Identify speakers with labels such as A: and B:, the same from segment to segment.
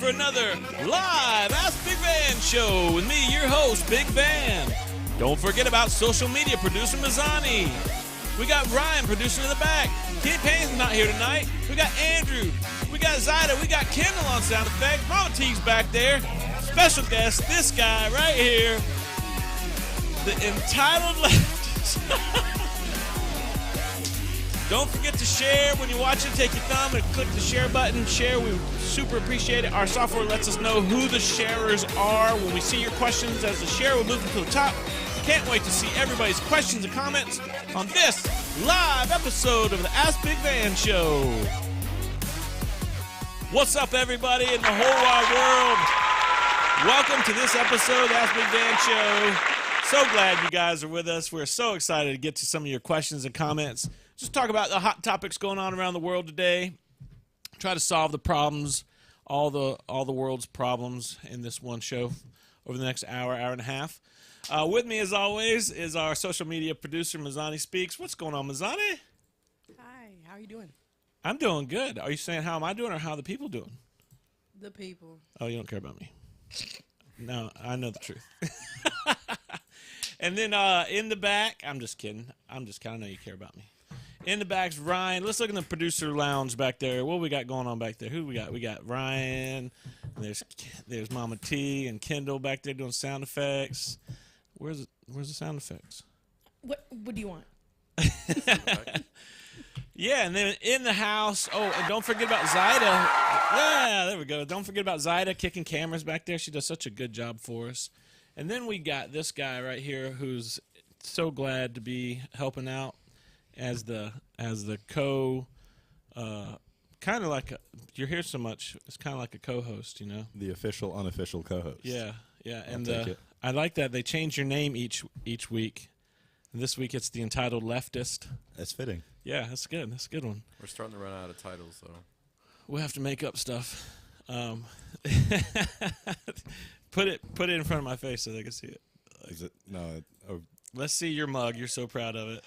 A: for another live Ask Big Van show with me, your host, Big Van. Don't forget about social media producer Mazzani. We got Ryan, producer in the back. Kenny Payne's not here tonight. We got Andrew. We got Zyda. We got Kendall on sound effects. Mama T's back there. Special guest, this guy right here. The entitled Leftist. Don't forget to share when you're watching. Take your thumb and click the share button. Share, we super appreciate it. Our software lets us know who the sharers are. When we see your questions as the share, we'll move them to the top. Can't wait to see everybody's questions and comments on this live episode of the Ask Big Van Show. What's up, everybody in the whole wide world? Welcome to this episode of the Ask Big Van Show. So glad you guys are with us. We're so excited to get to some of your questions and comments. Just talk about the hot topics going on around the world today. Try to solve the problems, all the world's problems in this one show over the next hour and a half. With me, as always, is our social media producer, Mazzani Speaks. What's going on, Mazzani?
B: Hi, how are you doing?
A: I'm doing good. Are you saying how am I doing or how are the people doing?
B: The people.
A: Oh, you don't care about me. No, I know the truth. And then in the back, I'm just kidding. I know you care about me. In the back's Ryan. Let's look in the producer lounge back there. What we got going on back there? Who we got? We got Ryan. There's Mama T and Kendall back there doing sound effects. Where's the sound effects?
B: What do you want?
A: Yeah, and then in the house. Oh, and don't forget about Zyda. Yeah, there we go. Don't forget about Zyda kicking cameras back there. She does such a good job for us. And then we got this guy right here who's so glad to be helping out as the co kind of like you're here so much. It's kind of like a co-host, you know.
C: The official, unofficial co-host.
A: Yeah, and I like that they change your name each week. And this week it's the entitled Leftist.
C: That's fitting.
A: Yeah, that's good. That's a good one.
D: We're starting to run out of titles, so
A: we'll have to make up stuff. Put it in front of my face so they can see it.
C: Is it no?
A: Let's see your mug. You're so proud of it.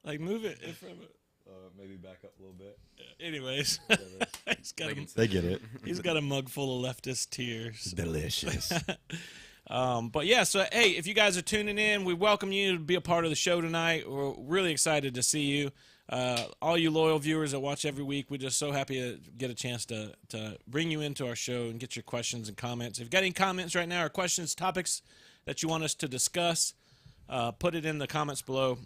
A: Like move it in front of it.
C: Maybe back up a little bit.
A: Yeah. Anyways,
C: they get it.
A: He's got a mug full of leftist tears.
C: Delicious.
A: But yeah, so hey, if you guys are tuning in, we welcome you to be a part of the show tonight. We're really excited to see you. All you loyal viewers that watch every week, we're just so happy to get a chance to bring you into our show and get your questions and comments. If you've got any comments right now or questions, topics that you want us to discuss, put it in the comments below,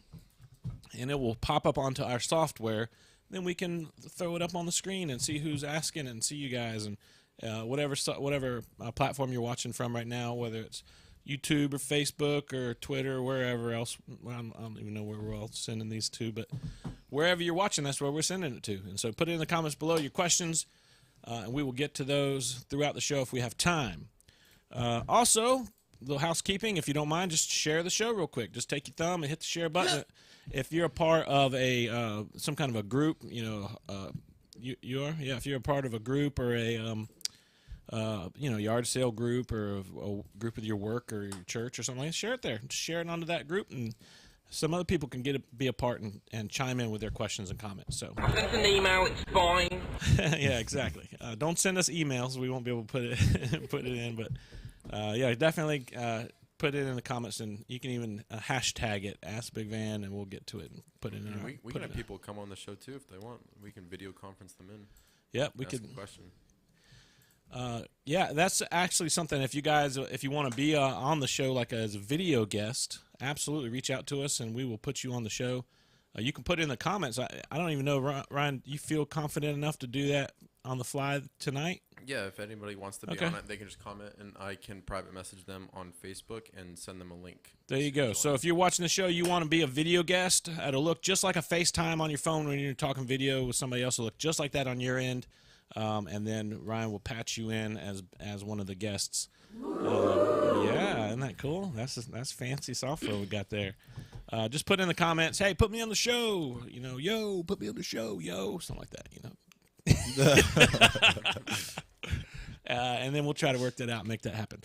A: and it will pop up onto our software. Then we can throw it up on the screen and see who's asking and see you guys. And whatever platform you're watching from right now, whether it's YouTube or Facebook or Twitter or wherever else. Well, I don't even know where we're all sending these to, but wherever you're watching, that's where we're sending it to. And so put it in the comments below, your questions, and we will get to those throughout the show if we have time. Also, a little housekeeping, if you don't mind, just share the show real quick. Just take your thumb and hit the share button. If you're a part of a some kind of a group, you know, you are? Yeah, if you're a part of a group or a yard sale group or a group of your work or your church or something like that, share it there. Just share it onto that group, and some other people can be a part and chime in with their questions and comments. So
E: send an email, it's fine.
A: Yeah, exactly. Don't send us emails. We won't be able to put it in, but yeah, definitely put it in the comments, and you can even hashtag it, Ask Big Van, and we'll get to it and put it in.
D: We can have people come on the show too if they want. We can video conference them in.
A: Yep, we could.
D: Question.
A: Yeah, that's actually something. If you want to be on the show like as a video guest, absolutely reach out to us and we will put you on the show. You can put it in the comments. I don't even know, Ryan, you feel confident enough to do that on the fly tonight?
D: Yeah, if anybody wants to be on it, they can just comment and I can private message them on Facebook and send them a link.
A: There you go. So if you're watching the show, you want to be a video guest, it'll look just like a FaceTime on your phone when you're talking video with somebody else. It'll look just like that on your end. And then Ryan will patch you in as one of the guests. Yeah, isn't that cool? That's fancy software we got there. Just put in the comments, hey, put me on the show. You know, yo, put me on the show, yo, something like that. You know. And then we'll try to work that out and make that happen.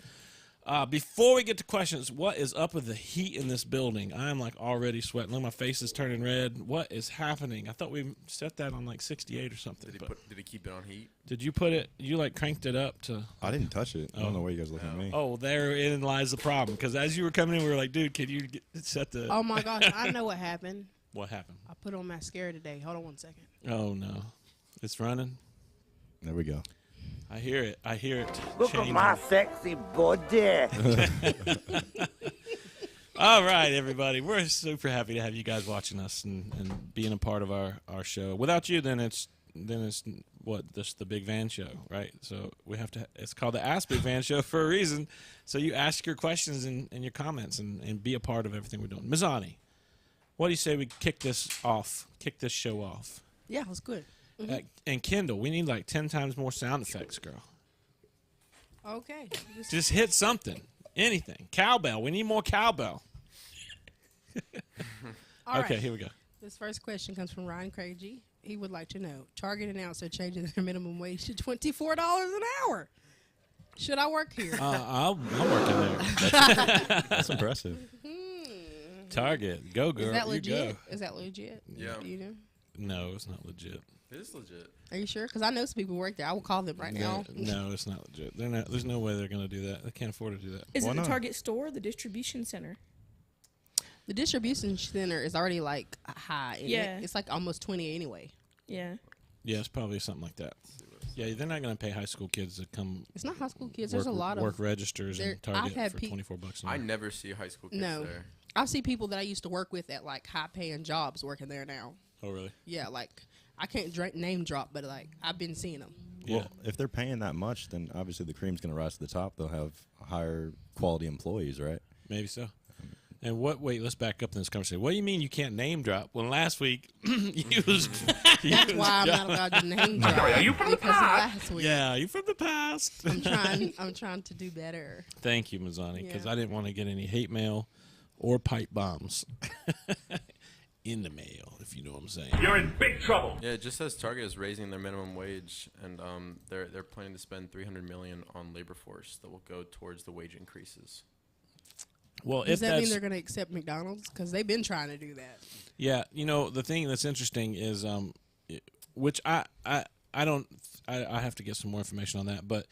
A: Before we get to questions, what is up with the heat in this building? I'm like already sweating. Look, my face is turning red. What is happening? I thought we set that on like 68 or something.
D: Did he keep it on heat?
A: Did you put it? You like cranked it up to?
C: I didn't touch it. I don't know why you guys looking at me.
A: Oh, therein lies the problem. Because as you were coming in, we were like, dude, can you set the?
B: Oh my gosh, I know what happened.
A: What happened?
B: I put on mascara today. Hold on 1 second.
A: Oh no, it's running.
C: There we go.
A: I hear it. I hear it.
E: Look at my sexy body.
A: All right, everybody. We're super happy to have you guys watching us and being a part of our show. Without you, then it's what, just the Big Van Show, right? So we have to. It's called the Ask Big Van Show for a reason. So you ask your questions and your comments and be a part of everything we're doing. Mizani, what do you say we kick this show off?
B: Yeah, it was good.
A: And Kendall, we need like 10 times more sound effects, girl.
B: Okay.
A: Just hit something. Anything. Cowbell. We need more cowbell.
B: All
A: Okay,
B: right.
A: here we go.
B: This first question comes from Ryan Craigie. He would like to know, Target announced they're changing their minimum wage to $24 an hour. Should I work here?
A: I'm working there.
C: That's impressive.
A: Target. Go, girl.
B: Is that
A: You
B: legit?
A: go.
B: Is that legit?
D: Yeah.
B: Do you know?
A: No, it's not legit.
D: It is legit.
B: Are you sure? Because I know some people who work there. I will call them right now.
A: No, it's not legit. They're not. There's no way they're going to do that. They can't afford to do that.
F: Is
C: Why
F: it the
C: not?
F: Target store or the distribution center?
B: The distribution center is already like high. isn't it?
F: Yeah.
B: It's like almost 20 anyway.
F: Yeah.
A: Yeah, it's probably something like that. Yeah, they're not going to pay high school kids to come
B: It's not high school kids.
A: work,
B: There's a lot
A: work
B: of.
A: registers in
B: I've
A: Target
B: had
A: for $24 an
D: I
A: hour.
D: never see high school kids
B: No.
D: there.
B: I see people that I used to work with at like high paying jobs working there now.
A: Oh, really?
B: Yeah, like I can't name drop, but like I've been seeing them.
A: Yeah.
C: Well, if they're paying that much, then obviously the cream's going to rise to the top. They'll have higher quality employees, right?
A: Maybe so. And wait, let's back up in this conversation. What do you mean you can't name drop? Well, last week, you was...
B: That's why I'm not allowed to name drop. Are you from because of last week.
A: Yeah, you from the past.
B: I'm trying to do better.
A: Thank you, Mazzani, because
B: Yeah.
A: I didn't want to get any hate mail or pipe bombs in the mail, if you know what I'm saying.
E: You're in big trouble.
D: Yeah, it just says Target is raising their minimum wage, and they're planning to spend $300 million on labor force that will go towards the wage increases.
A: Well,
B: Does
A: if
B: that mean
A: that's
B: they're going to accept McDonald's? Because they've been trying to do that.
A: yeah, the thing that's interesting is which I have to get some more information on that, but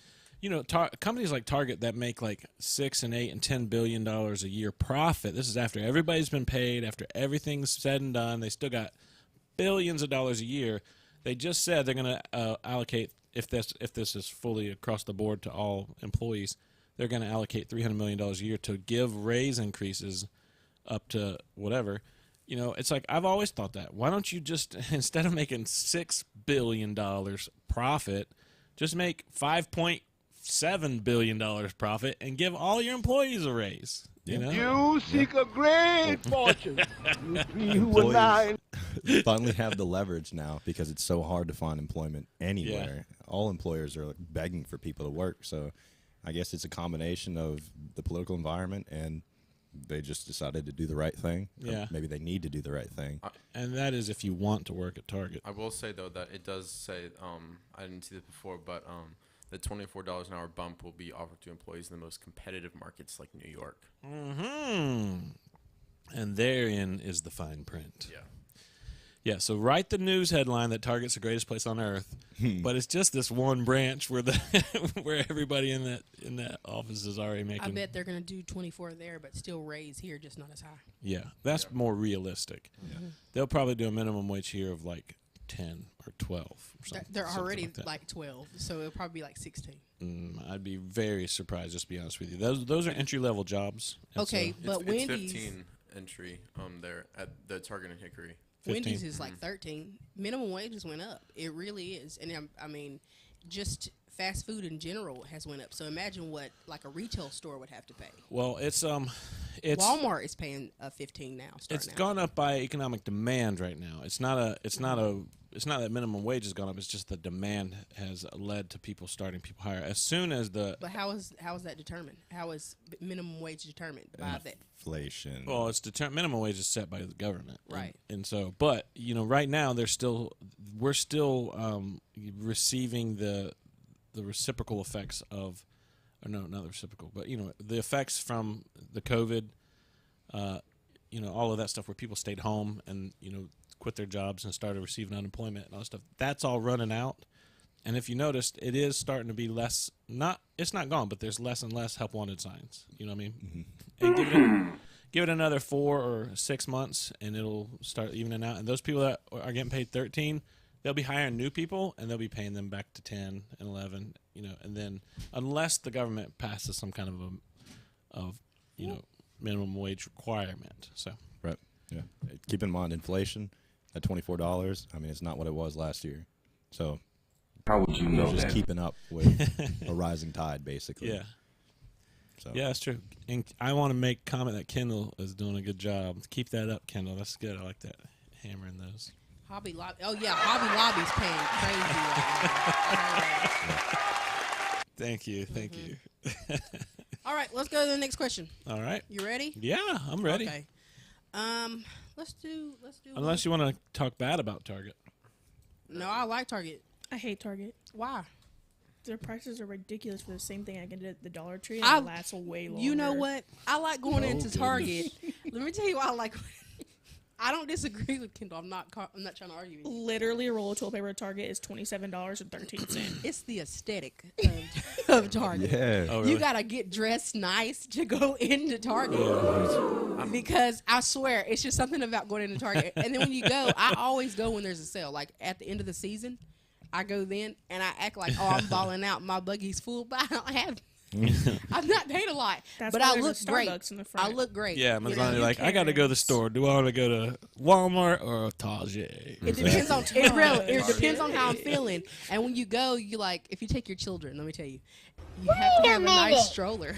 A: companies like Target that make like $6 and $8 and $10 billion a year profit. This is after everybody's been paid, after everything's said and done. They still got billions of dollars a year. They just said they're going to allocate, if this is fully across the board to all employees, they're going to allocate $300 million a year to give raise increases up to whatever. It's like I've always thought that. Why don't you just, instead of making $6 billion profit, just make $5.7 billion profit and give all your employees a raise? You know?
E: You seek a great fortune. You were
C: Employees
E: nine.
C: finally have the leverage now because it's so hard to find employment anywhere. All employers are begging for people to work, so I guess it's a combination of the political environment and they just decided to do the right thing.
A: Yeah.
C: Maybe they need to do the right thing.
A: And that is if you want to work at Target.
D: I will say though that it does say I didn't see this before, but the $24 an hour bump will be offered to employees in the most competitive markets like New York.
A: Mm-hmm. And therein is the fine print.
D: Yeah.
A: Yeah, so write the news headline that Target's the greatest place on earth, but it's just this one branch where where everybody in that office is already making.
B: I bet they're going to do 24 there, but still raise here, just not as high.
A: Yeah, that's more realistic.
B: Mm-hmm.
A: They'll probably do a minimum wage here of like 10 or 12 or something.
B: They're
A: something
B: already
A: that.
B: like 12, so it'll probably be like 16.
A: I'd be very surprised, just to be honest with you. Those are entry level jobs. and
B: Okay,
A: so-
B: but
D: it's
B: Wendy's
D: 15 entry there at the Target in Hickory.
A: 15.
B: Wendy's is like 13. Minimum wages went up. It really is, and I mean, just fast food in general has went up. So imagine what like a retail store would have to pay.
A: Well, it's
B: Walmart is paying 15 now.
A: it's
B: Starting out.
A: gone up by economic demand right now. It's not that minimum wage has gone up. It's just the demand has led to people starting people higher. As soon as the
B: But how is that determined? How is minimum wage determined by that?
C: Inflation.
A: well, it's minimum wage is set by the government,
B: Right.
A: And so, but right now we're still receiving the reciprocal effects of or no, not the reciprocal, but the effects from the COVID, all of that stuff where people stayed home and quit their jobs and started receiving unemployment and all that stuff. That's all running out. And if you noticed, it is starting to be less. It's not gone, but there's less and less help wanted signs. You know what I mean? Mm-hmm. And give it another 4 or 6 months, and it'll start evening out. And those people that are getting paid 13, they'll be hiring new people, and they'll be paying them back to 10 and 11. And then unless the government passes some kind of minimum wage requirement. So
C: Right. Yeah. Keep in mind inflation at $24. I mean, it's not what it was last year. So
E: How would you know
C: just
E: that?
C: keeping up with a rising tide, basically.
A: yeah.
C: So
A: Yeah, that's true. And I want to make comment that Kendall is doing a good job. Keep that up, Kendall. That's good. I like that. Hammering those.
B: Hobby Lobby. Oh yeah, Hobby Lobby's paying crazy right now.
A: Thank you. Thank you.
B: All right, let's go to the next question.
A: All right.
B: You ready?
A: Yeah, I'm ready.
B: Okay. Let's do.
A: Unless you want to talk bad about Target.
B: No, I like Target.
F: I hate Target.
B: Why?
F: Their prices are ridiculous for the same thing I can get at the Dollar Tree, and it lasts way longer.
B: You know what? I like going into Target. Let me tell you why I like. I don't disagree with Kendall. I'm not trying to argue with you.
F: Literally, a roll of toilet paper at Target is $27.13.
B: It's the aesthetic of Target.
C: yeah.
A: Oh, really?
B: You gotta get dressed nice to go into Target. Because I swear, it's just something about going into Target. And then when you go, I always go when there's a sale. Like at the end of the season, I go then and I act like, oh, I'm balling out. My buggy's full, but I don't have. I've not paid a lot,
F: That's
B: but
F: why
B: I
F: there's a
B: look great.
F: Starbucks in the front.
B: I look great.
A: Yeah,
B: you know?
A: Mazani, like, I got to go to the store. Do I want to go to Walmart or Target?
B: It depends on it depends on how I'm feeling. And when you go, you like if you take your children, let me tell you, you have to have a nice stroller.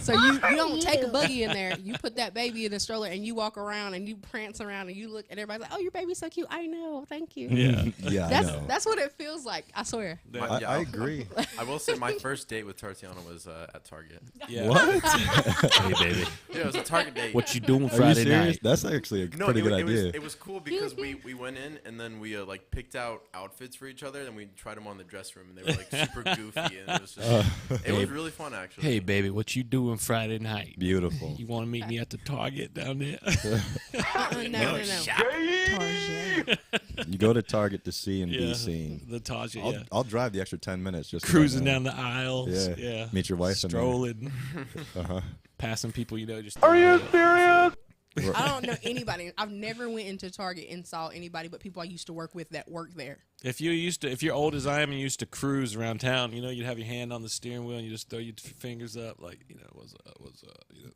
B: So you don't take a buggy in there. You put that baby in the stroller and you walk around and you prance around and you look and everybody's like, "Oh, your baby's so cute." I know, thank you.
A: Yeah.
C: Yeah, I know.
B: That's what it feels like. I swear.
C: I agree.
D: I will say my first date with Tartiana was at Target.
A: Yeah.
C: What?
A: Hey, baby.
D: Yeah, it was a Target date.
A: What you doing
C: Are you
A: Friday
C: serious?
A: night?
C: That's actually a pretty good idea.
D: It was cool because we went in and then we picked out outfits for each other and we tried them on the dress room and they were like super goofy and it was just it was really fun actually.
A: Hey, baby, what you doing Friday night?
C: Beautiful.
A: You want to meet me at the Target down there?
B: No. Target.
C: You go to Target to see and
A: Yeah,
C: be seen.
A: the Target,
C: I'll drive the extra 10 minutes just
A: Cruising down the aisles.
C: Yeah.
A: Yeah.
C: Meet your wife in there.
A: Strolling.
C: Uh-huh.
A: Passing people, just.
E: Are you serious?
B: I don't know anybody. I've never went into Target and saw anybody but people I used to work with that work there.
A: If you're old as I am and you used to cruise around town, you'd have your hand on the steering wheel and you just throw your fingers up, like, what's up.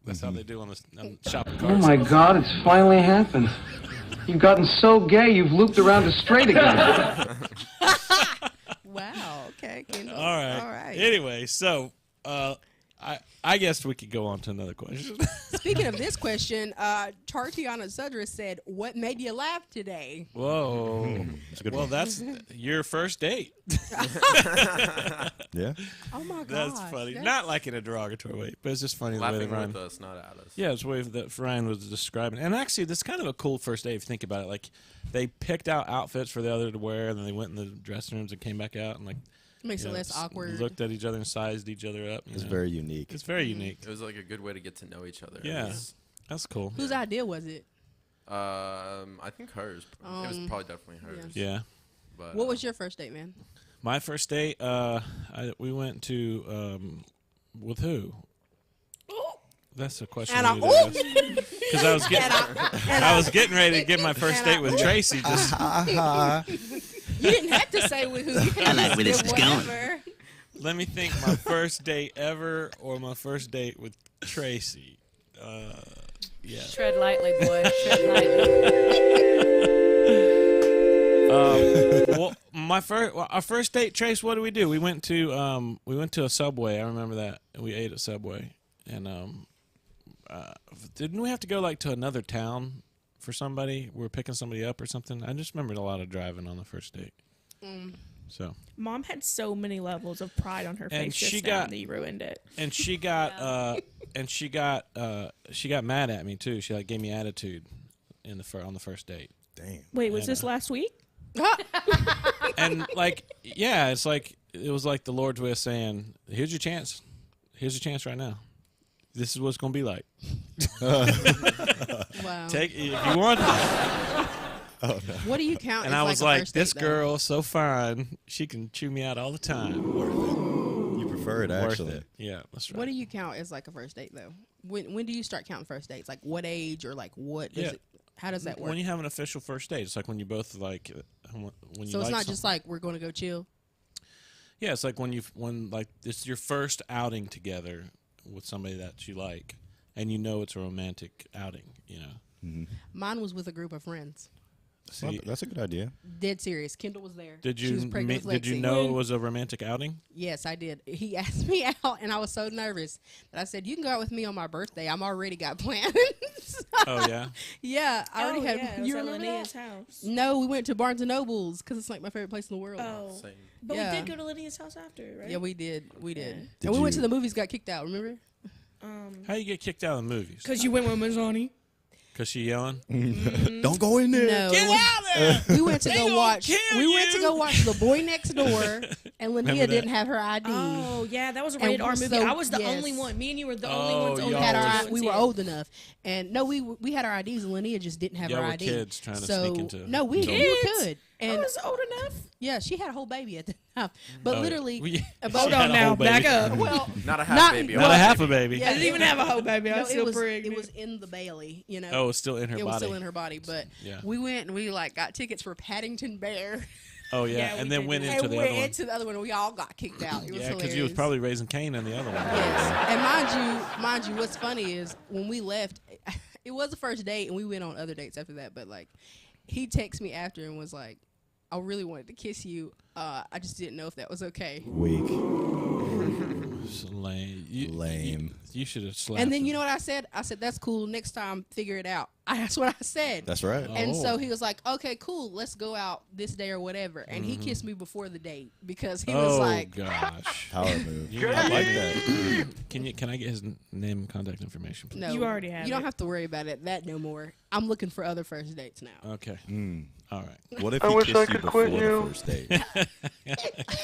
A: That's how they do on the shopping carts.
G: Oh my God, it's finally happened. You've gotten so gay, you've looped around to straight again.
B: Wow. Okay. Kendall.
A: All right.
B: All right.
A: Anyway, so I guess we could go on to another question.
B: Speaking of this question, Tartiana Sudra said, "What made you laugh today?"
A: Whoa.
C: That's a good
A: Well,
C: one.
A: that's your first date.
C: Yeah.
B: Oh my god.
A: That's funny. Not like in a derogatory way, but it's just funny the way
D: Laughing
A: that Ryan.
D: with us, not at us.
A: Yeah, it's the way that Ryan was describing. And actually, this is kind of a cool first date if you think about it. Like, they picked out outfits for the other to wear, and then they went in the dressing rooms and came back out and
B: Makes it less awkward.
A: Looked at each other and sized each other up.
C: It's very unique.
A: It's very unique.
D: It was like a good way to get to know each other.
A: Yeah, that's cool.
B: Whose idea was it?
D: I think hers. It was probably definitely hers.
A: Yeah.
D: But,
B: What was your first date, man?
A: My first date, we went to with who? That's a question. Because I was getting ready to get my first date with Tracy. Just
B: You didn't have to say with who. I like where this is going.
A: let me think. My first date ever, or my first date with Tracy. Yeah.
H: Tread lightly, boy. Tread lightly.
A: Well, our first date, Trace. What did? We went to a Subway. I remember that. We ate at Subway, and didn't we have to go to another town for somebody? We were picking somebody up or something. I just remembered a lot of driving on the first date. So
F: Mom had so many levels of pride on her face just now, and you ruined it.
A: And she got she got mad at me too. She gave me attitude on the first date.
C: Damn.
F: Wait, was this last week?
A: And it's it was like the Lord's way of saying, "Here's your chance. Here's a chance right now. This is what it's gonna be like.
B: Wow.
A: Take if you want.
B: What do you count?
A: And
B: as
A: I was
B: a
A: like,
B: first date,
A: this
B: though?
A: girl so fine, she can chew me out all the time.
C: You prefer it,
A: Worth
C: actually.
A: it. Yeah, that's right.
B: What do you count as like a first date though? When do you start counting first dates? Like what age or like what? Does
A: Yeah.
B: it, how does that work?
A: When you have an official first date, it's like when you both like when you.
B: So it's
A: like
B: not just like we're going to go chill.
A: Yeah, it's like when like it's your first outing together with somebody that you like, and you know it's a romantic outing. You know.
B: Mine was with a group of friends.
A: See,
C: That's a good idea.
B: Dead serious. Kendall was there.
A: did
B: She was
A: you
B: pregnant with
A: did you
B: Lexi.
A: know it was a romantic outing?
B: Yes, I did. He asked me out, and I was so nervous that I said, "You can go out with me on my birthday. I'm already got plans."
A: Oh yeah.
B: Yeah, I already had.
F: Yeah, it was
B: you
F: at
B: remember
F: Lydia's
B: that?
F: house.
B: No, we went to Barnes and Nobles because it's like my favorite place in the world.
F: Oh,
D: Same.
F: but
B: Yeah.
F: we did go to Lydia's house after, right?
B: Yeah, we did. We did.
C: Did
B: And we went to
C: you-
B: the movies. Got kicked out. Remember?
A: How you get kicked out of the movies?
F: Because you went with Mazzoni.
A: Cause she yelling.
C: Don't go in there.
B: No.
A: Get out there!
B: We went to
A: They
B: go
A: gonna
B: watch.
A: kill
B: We went to
A: you.
B: go watch The Boy Next Door, and
A: Remember
B: Linnea
A: that?
B: didn't have her ID.
F: Oh, yeah, that was a
B: And
F: rated R
B: we're
F: movie.
B: so-
F: I was the
B: yes.
F: only one. Me and you were the
A: Oh,
F: only ones old
A: y'all
B: We had
A: was-
B: our.
F: enough.
B: We were old enough, and no, we had our IDs, and Linnea just didn't have
A: Y'all
B: her
A: were
B: ID.
A: kids trying to
B: so
A: sneak into-
B: no, we
F: Kids?
B: could,
F: I
B: and
F: was old enough.
B: yeah, she had a whole baby at the time, but
A: Oh,
B: literally,
A: we-
B: about-
A: she had a whole baby.
F: back up.
B: well,
D: Not a half
B: Not-
D: baby.
A: Not a half a baby.
B: Yeah.
F: I didn't even have a whole baby. I
B: no,
F: was still
B: it
F: pregnant.
B: was in the Bailey, you know.
A: Oh, it's still in her
B: it
A: body.
B: was still in her body, but
A: Yeah.
B: we went and we like got tickets for Paddington Bear,
A: Oh yeah,
F: Yeah, we
A: and then
F: did
A: went
F: do
A: into
B: and
A: the
B: went
A: other one.
B: into the other one, and we all got kicked out. It was
A: Yeah, because
B: hilarious.
A: you was probably raising Cain on the other one.
B: Yes. And mind you, what's funny is when we left, it was the first date, and we went on other dates after that. But like, he texted me after and was like, "I really wanted to kiss you. I just didn't know if that was okay."
C: Weak.
A: It's lame.
C: Lame.
A: You should have slapped.
B: And then
A: him.
B: you know what I said? I said, "That's cool. Next time, figure it out." That's what I said.
C: That's right.
B: And so
A: Oh.
B: he was like, "Okay, cool. Let's go out this day or whatever." And he kissed me before the date because he was
A: Oh
B: like,
A: gosh.
C: Power move.
A: You
C: I like that.
A: Can I get his name and contact information, please?
B: "No,
F: You already have
B: You don't
F: it.
B: have to worry about it that no more. I'm looking for other first dates now."
A: Okay.
C: Mm.
A: All right.
C: What if
E: I
C: he
E: wish I
C: kissed you
E: could
C: before
E: quit
C: the
E: you.
C: first date?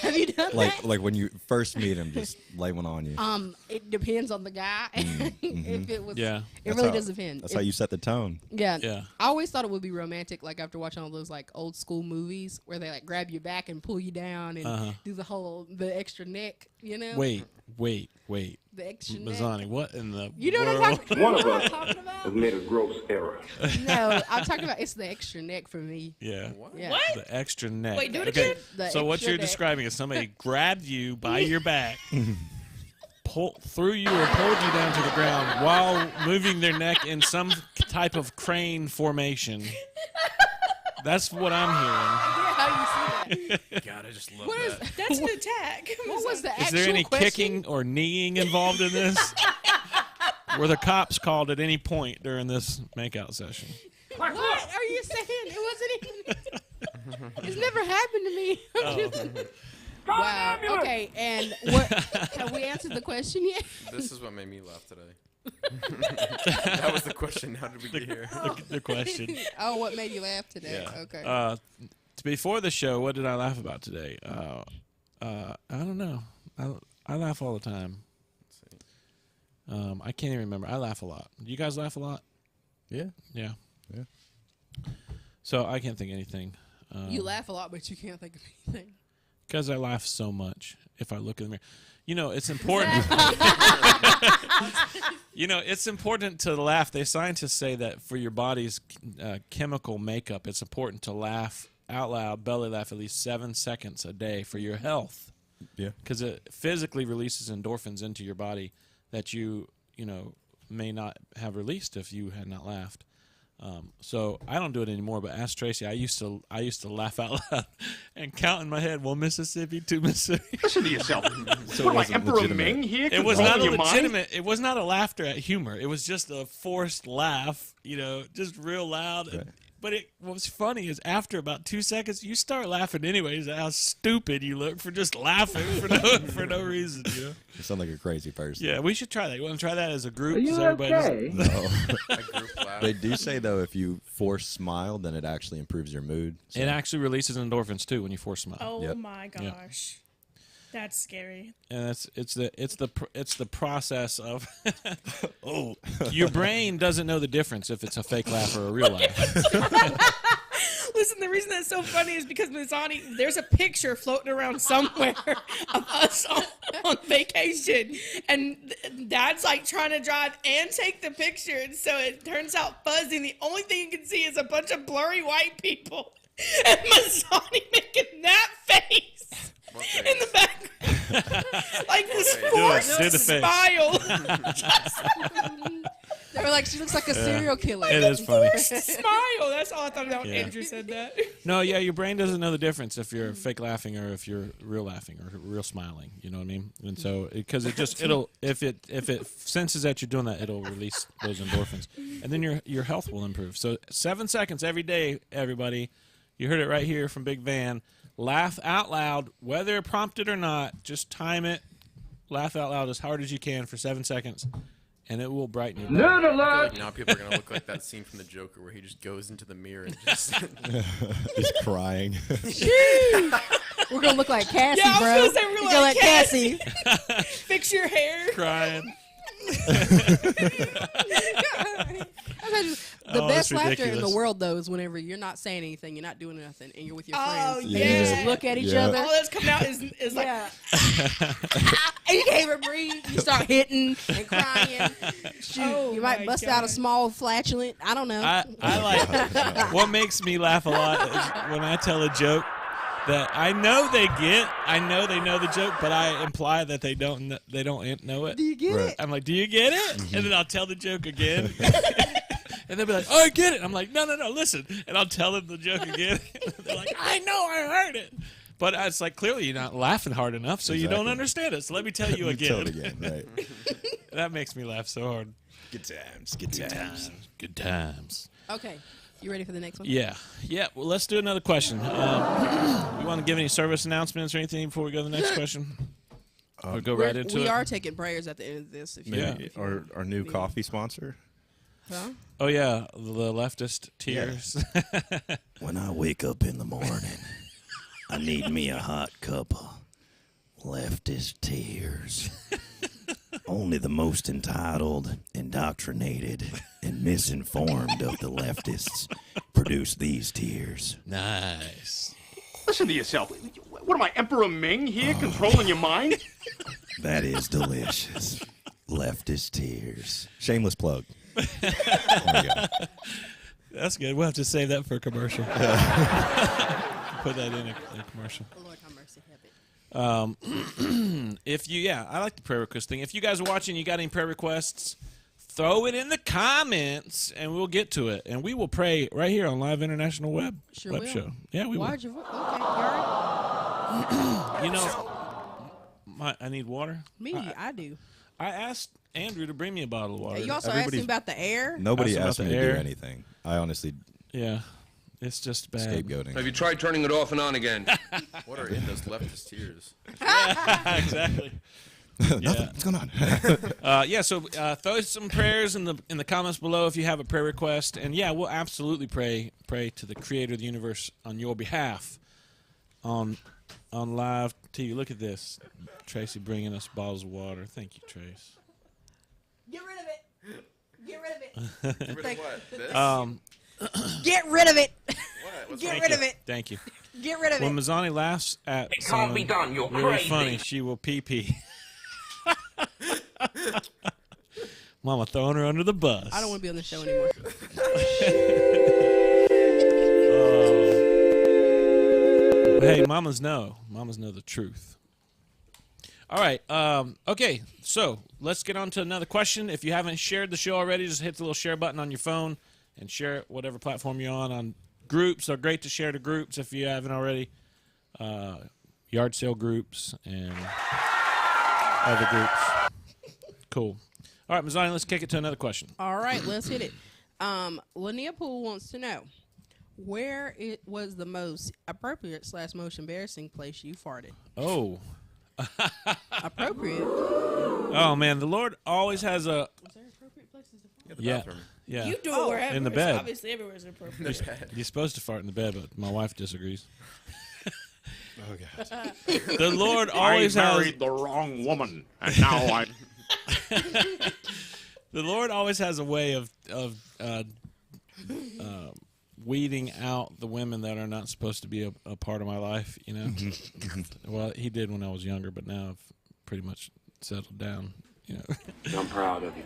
B: Have you done that?
C: like when you first meet him, just lay one on you.
B: It depends on the guy. If it was,
A: Yeah.
B: it
C: That's
B: really
C: how-
B: does depend.
C: That's how you set the tone.
B: Yeah.
A: Yeah.
B: I always thought it would be romantic, like after watching all those like old school movies where they like grab your back and pull you down and do the extra neck, you know?
A: Wait.
B: The extra neck.
A: Mazzani, what in the
B: You know
A: world?
B: what I'm talking,
E: One of
B: you know what
E: us
B: I'm talking about?
E: has made a gross error.
B: No, I'm talking about it's the extra neck for me.
A: Yeah.
B: Yeah.
F: What?
A: The extra neck.
F: Wait, do it
A: Okay,
F: again?
B: The
A: so what
B: extra
A: you're
B: neck.
A: describing is somebody grabbed you by your back, threw you or pulled you down to the ground while moving their neck in some type of crane formation. That's what I'm
B: Yeah, how you see that?
D: God, I just love
B: What is
D: that.
F: That's an attack.
B: what was the
A: hearing.
B: actual
A: Is there any
B: question?
A: kicking or kneeing involved in this? Were the cops called at any point during this makeout session?
B: What are you saying? It wasn't even. It's never happened to me. Wow. Okay, and what? Have we answered the question yet?
D: This is what made me laugh today. That was the question. How did we get here?
A: The question.
B: Oh, what made you laugh today?
A: Yeah.
B: Okay.
A: Before the show, what did I laugh about today? I don't know. I laugh all the time. I can't even remember. I laugh a lot. Do you guys laugh a lot?
C: Yeah.
A: Yeah.
C: Yeah.
A: So I can't think of anything.
B: You laugh a lot, but you can't think of anything.
A: Because I laugh so much if I look in the mirror. You know, it's important. It's important to laugh. Scientists say that for your body's chemical makeup, it's important to laugh out loud, belly laugh at least 7 seconds a day for your health.
C: Yeah.
A: Because it physically releases endorphins into your body that you may not have released if you had not laughed. So I don't do it anymore. But ask Tracy. I used to laugh out loud and count in my head 1 Mississippi, 2 Mississippi.
E: Listen to yourself.
C: So
E: What am I,
C: wasn't
E: Emperor
C: legitimate.
E: Ming here?
A: It was not a
E: controlling your mind?
A: legitimate. It was not a laughter at humor. It was just a forced laugh. Just real loud.
C: Right.
A: But what was funny is after about 2 seconds, you start laughing anyways at how stupid you look for just laughing for no reason.
C: You sound like a crazy person.
A: Yeah, we should try that. You want to try that as a group?
E: Are you
A: Does everybody just-
E: okay?
C: No.
D: A group laugh.
C: They do say though, if you force smile, then it actually improves your mood. So
A: It actually releases endorphins too when you force smile.
F: Oh
C: Yep.
F: my gosh. That's scary.
A: And it's the process of your brain doesn't know the difference if it's a fake laugh or a real laugh.
F: Listen, the reason that's so funny is because Mizani, there's a picture floating around somewhere of us on vacation, and Dad's like trying to drive and take the picture, and so it turns out fuzzy. And the only thing you can see is a bunch of blurry white people, and Mizani making that face in the background, like this forced smile.
B: They were like, she looks like a serial killer.
A: It is funny.
F: Smile. That's all I thought about when Andrew said that.
A: No, yeah, your brain doesn't know the difference if you're fake laughing or if you're real laughing or real smiling. You know what I mean? And so, because it'll if it senses that you're doing that, it'll release those endorphins, and then your health will improve. So 7 seconds every day, everybody. You heard it right here from Big Van. Laugh out loud, whether prompted or not. Just time it. Laugh out loud as hard as you can for 7 seconds. And it will brighten your day.
D: I feel like now people are going to look like that scene from the Joker where he just goes into the mirror and just...
C: He's crying.
B: We're going to look like Cassie,
F: Yeah, I
B: bro.
F: was gonna say we're like
B: Cassie.
F: Fix your hair.
A: Crying.
B: The
A: Oh,
B: best
A: that's
B: laughter in the
A: ridiculous.
B: world, though, is whenever you're not saying anything, you're not doing nothing, and you're with your
F: Oh,
B: friends.
F: yeah.
B: And you just look at each
C: Yeah.
B: other.
F: All that's coming out is like,
B: Yeah. And you can't even breathe. You start hitting and crying. Shoot,
F: Oh
B: you might
F: my
B: bust out a
F: God.
B: small flatulent. I don't know.
A: I like what makes me laugh a lot is when I tell a joke that I know they get. I know they know the joke, but I imply that they don't know it.
B: Do you get
C: Right.
B: it?
A: I'm like, do you get it? And then I'll tell the joke again. And they'll be like, oh, I get it. I'm like, no, listen. And I'll tell them the joke again. They're like, I know, I heard it. But it's like, clearly you're not laughing hard enough, so you don't
C: Exactly.
A: understand it. So let me tell you
C: Tell
A: again.
C: it again, right.
A: That makes me laugh so hard.
C: Good times.
A: Good times.
B: Okay. You ready for the next one?
A: Yeah. Well, let's do another question. You want to give any service announcements or anything before we go to the next question? Or go right into
B: We
A: it?
B: are taking prayers at the end of this. If you,
A: Yeah.
B: if you
C: Our new coffee sponsor.
B: Huh?
A: Oh, yeah. The leftist tears.
H: When I wake up in the morning, I need me a hot cup of leftist tears. Only the most entitled, indoctrinated, and misinformed of the leftists produce these tears.
A: Nice.
E: Listen to yourself. What am I, Emperor Ming here, controlling your mind?
H: That is delicious. Leftist tears.
C: Shameless plug. There we go.
A: That's good. We'll have to save that for a commercial. Put that in a commercial.
B: Lord have mercy, have it.
A: I like the prayer request thing. If you guys are watching, you got any prayer requests, throw it in the comments, and we'll get to it. And we will pray right here on Live International Web
B: Sure will.
A: Show. Yeah, we will.
B: Why'd you? Okay, you all right?
A: You know, I need water.
B: Me, I do.
A: I asked Andrew to bring me a bottle of water.
B: You also asked me about the air.
C: Nobody
A: Ask
C: asked
A: about
C: me
A: the
C: to do
A: air.
C: anything. I honestly
A: Yeah, it's just bad.
C: scapegoating.
I: Have you tried turning it off and on again?
D: What are in those leftist tears?
A: Exactly.
C: Nothing. What's going on?
A: So throw some prayers in the comments below if you have a prayer request, and yeah, we'll absolutely pray to the Creator of the universe on your behalf on live TV. Look at this, Tracy bringing us bottles of water. Thank you, Trace.
B: Get rid of it. Get rid of it.
D: Get rid of what? This?
B: Get rid of it.
D: What? What's
B: Get
D: wrong?
B: rid of it.
A: Thank you.
B: Get rid of
A: When
B: it.
A: Mazzani laughs at
G: It can't
A: someone
G: be done, you're
A: really
G: crazy.
A: funny, she will pee. Mama throwing her under the bus.
B: I don't want to be on the show anymore.
A: Hey, mamas know the truth. All right. Okay. So let's get on to another question. If you haven't shared the show already, just hit the little share button on your phone and share it whatever platform you're on. Groups are great to share to groups if you haven't already. Yard sale groups and other groups. Cool. All right, Mazzani, let's kick it to another question.
B: All right, let's hit it. Linnea Poole wants to know where it was the most appropriate / most embarrassing place you farted.
A: Oh.
B: Appropriate.
A: Oh, man. The Lord always has a...
B: Was there appropriate places to fart?
A: Yeah.
D: Bathroom.
A: Yeah.
F: You do it wherever.
A: in the
F: so
A: bed.
F: obviously, everywhere is appropriate.
A: You're supposed to fart in the bed, but my wife disagrees.
C: Oh God.
A: The Lord always
E: I
A: has
E: married the wrong woman, and now I.
A: the Lord always has a way of weeding out the women that are not supposed to be a part of my life. You know. Well, He did when I was younger, but now I've pretty much settled down. You know.
E: I'm proud of you.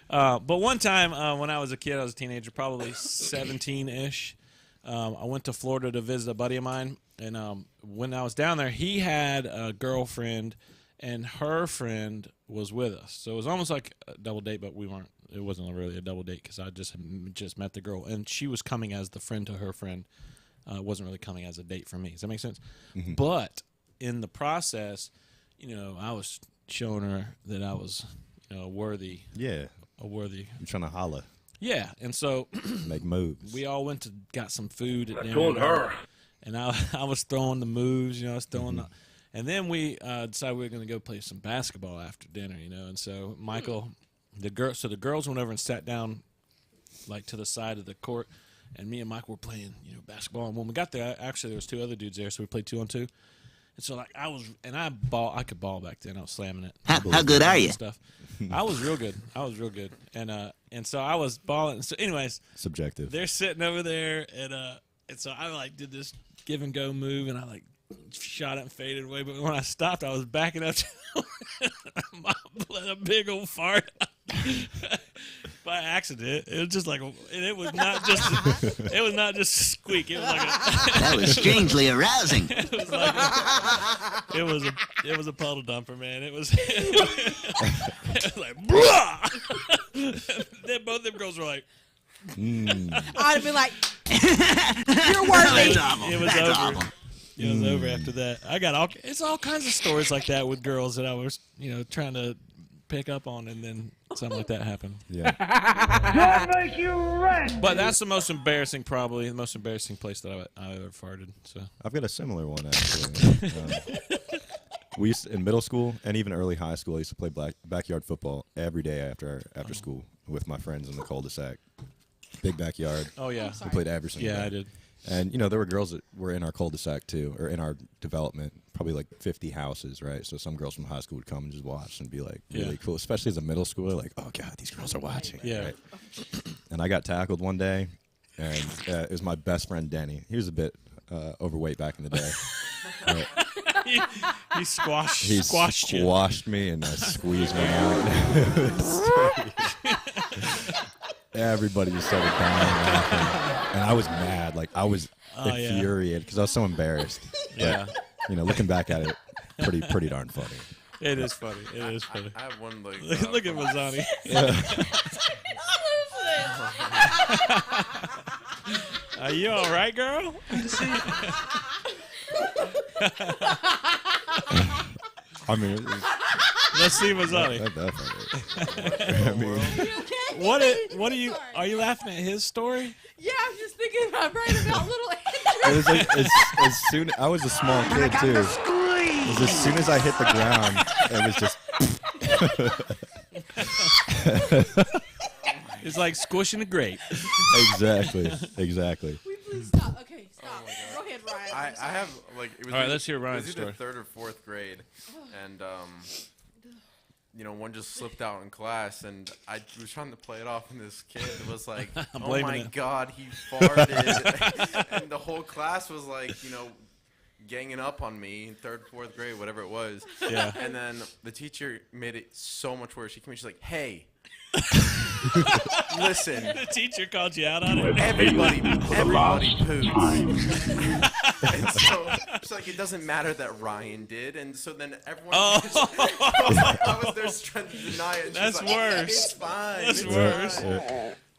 A: But one time when I was a kid, I was a teenager, probably 17-ish. I went to Florida to visit a buddy of mine, and when I was down there, he had a girlfriend, and her friend was with us. So it was almost like a double date, but we weren't. It wasn't really a double date because I just met the girl, and she was coming as the friend to her friend. It wasn't really coming as a date for me. Does that make sense? Mm-hmm. But in the process, you know, I was showing her that I was, you know, worthy.
C: Yeah.
A: A worthy.
C: I'm trying to holla.
A: Yeah, and so
C: make moves.
A: We all went to got some food at dinner.
E: I told her.
A: And I was throwing the moves, you know, I was throwing the, and then we decided we were going to go play some basketball after dinner, you know. And so Michael, the girls went over and sat down like to the side of the court, and me and Michael were playing, you know, basketball. And when we got there, actually there was 2 other dudes there, so we played 2-on-2. And so like I could ball back then. I was slamming it.
H: How good are you?
A: Stuff. I was real good. And so I was balling. So anyways,
C: subjective.
A: They're sitting over there, and so I like did this give and go move, and I like shot it and faded away. But when I stopped, I was backing up. I let a big old fart by accident. It was just like, and it was not just a squeak. It was like
H: that was strangely arousing.
A: It was a puddle dumper, man. It was like, bruh. Then both them girls were like,
B: I'd be like, you're worthy.
A: It was over. It was over after that. I got it's all kinds of stories like that with girls that I was, you know, trying to pick up on, and then something like that happened.
C: Yeah.
E: Don't make you rest.
A: But that's the most embarrassing place that I ever farted. So
C: I've got a similar one actually. We used to, in middle school and even early high school, I used to play backyard football every day after school with my friends in the cul-de-sac. Big backyard.
A: Oh yeah,
C: we played every single day.
A: Yeah, I did.
C: And you know there were girls that were in our cul-de-sac too, or in our development. Probably like 50 houses, right? So some girls from high school would come and just watch and be like really cool, especially as a middle schooler. Like, oh god, these girls are watching.
A: Yeah.
C: Right? And I got tackled one day, and it was my best friend Denny. He was a bit overweight back in the day.
A: He squashed
C: me and squeezed me out. Everybody just started dying laughing, and I was mad. Like I was infuriated because I was so embarrassed.
A: Yeah.
C: But, you know, looking back at it, pretty darn funny.
A: It is funny. It is funny.
D: I have one like.
A: Look at Mazzani. Are you all right, girl?
C: I mean,
A: let's see Mazzani.
C: I mean,
A: what are you? Are you laughing at his story?
B: Yeah, I'm just thinking about little
C: it was like as soon I was a small kid too. It was as soon as I hit the ground, it was just.
A: It's like squishing a grape.
C: Exactly.
B: Please stop. Okay, stop. Go ahead, Ryan.
D: I have like it was.
A: All right, let's hear Ryan's
D: story. It was
A: story.
D: either 3rd or 4th grade, and you know, one just slipped out in class, and I was trying to play it off, and this kid was like, "Oh my god, he farted!" And the whole class was like, you know, ganging up on me in 3rd, 4th grade, whatever it was.
A: Yeah.
D: And then the teacher made it so much worse. She came in, she's like, "Hey." Listen.
A: The teacher called you out on it.
D: Everybody poops. And so it's like it doesn't matter that Ryan did, and so then everyone I was there trying to deny it. And
A: that's
D: like,
A: worse.
D: It's fine.
A: That's worse.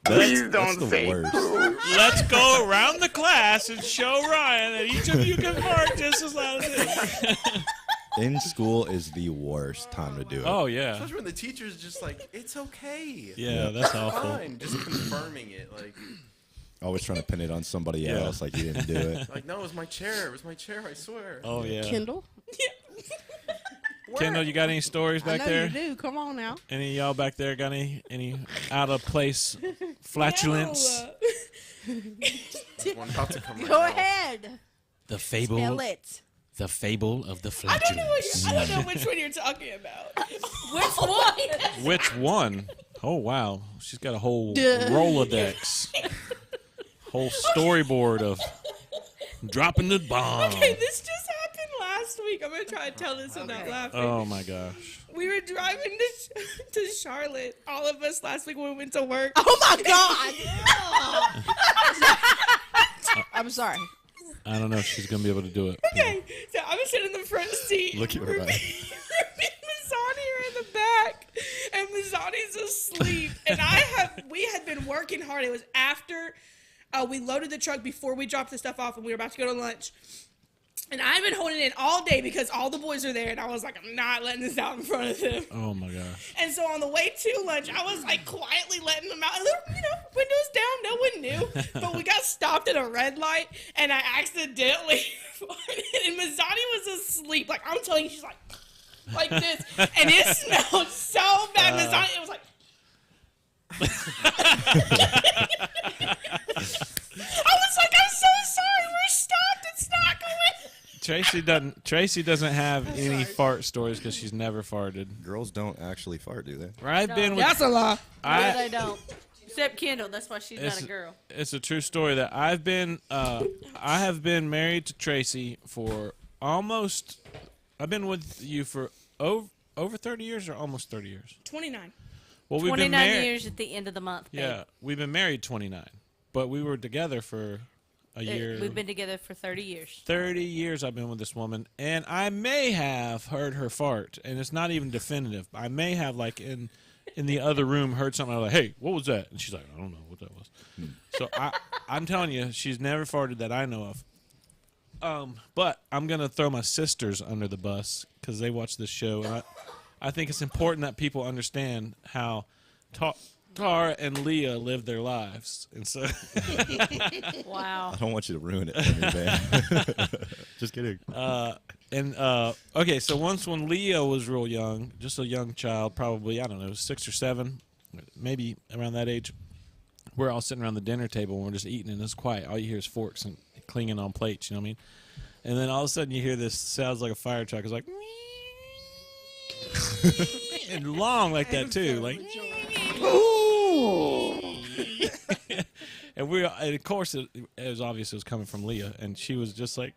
E: Please don't say
C: worst.
A: Let's go around the class and show Ryan that each of you can fart just as loud as him.
C: In school is the worst time to do it.
A: Oh yeah.
D: Especially when the teacher's just like, it's okay.
A: Yeah, that's awful.
D: Fine. Just confirming it, like.
C: Always trying to pin it on somebody else, like you didn't do it.
D: Like, no, it was my chair. It was my chair. I swear.
A: Oh yeah.
B: Kendall.
A: Kendall, you got any stories back
B: I know
A: there?
B: you do. Come on now.
A: Any of y'all back there got any out of place flatulence?
D: One about to come right
B: Go
D: now.
B: ahead.
A: The fable.
B: Spell it.
A: The fable of the
F: I don't
A: flatulence.
F: know which one you're talking about.
B: Which one?
A: Which one? Oh wow, she's got a whole Rolodex, whole storyboard of dropping the bomb.
F: Okay, this just happened last week. I'm gonna try to tell this without laughing.
A: Oh my gosh.
F: We were driving to Charlotte, all of us last week when we went to work.
B: Oh my God! I'm sorry.
A: I don't know if she's gonna be able to do it.
F: Okay, so I'm sitting in the front seat.
C: Look at her.
F: Ruby and Mazzani are in the back, and Mazzani's asleep. And we had been working hard. It was after we loaded the truck before we dropped the stuff off, and we were about to go to lunch. And I've been holding it all day because all the boys are there, and I was like, I'm not letting this out in front of them.
A: Oh my gosh.
F: And so on the way to lunch, I was like quietly letting them out. And windows down, no one knew. But we got stopped at a red light, and I accidentally farted, and Mazzani was asleep. Like, I'm telling you, she's like this. And it smelled so bad. Mazzani, it was like. I was like, I'm so sorry. We're stopped. It's not going.
A: Tracy doesn't have any fart stories because she's never farted.
C: Girls don't actually fart, do they?
A: I've been with.
F: That's a lie.
J: No, they don't. Except Kendall. That's why she's not a girl.
A: It's a true story that I have been married to Tracy for almost. I've been with you for over 30 years or almost 30 years.
F: 29.
A: Well, we've
J: 29
A: been married.
J: years at the end of the month. Babe.
A: Yeah, we've been married 29, but we were together for a year.
J: We've been together for 30 years.
A: 30 years I've been with this woman, and I may have heard her fart, and it's not even definitive. I may have, like, in the other room heard something. I was like, hey, what was that? And she's like, I don't know what that was. So I'm telling you, she's never farted that I know of. But I'm going to throw my sisters under the bus because they watch this show, and I think it's important that people understand how Tara and Leah live their lives. And so
J: Wow.
C: I don't want you to ruin it for me, man. Just kidding.
A: Okay, so once when Leah was real young, just a young child, probably, I don't know, 6 or 7, maybe around that age, we're all sitting around the dinner table and we're just eating, and it's quiet. All you hear is forks and clinging on plates, you know what I mean? And then all of a sudden you hear this, sounds like a fire truck. It's like, and long like that too, like, and of course it was obvious it was coming from Leah, and she was just like,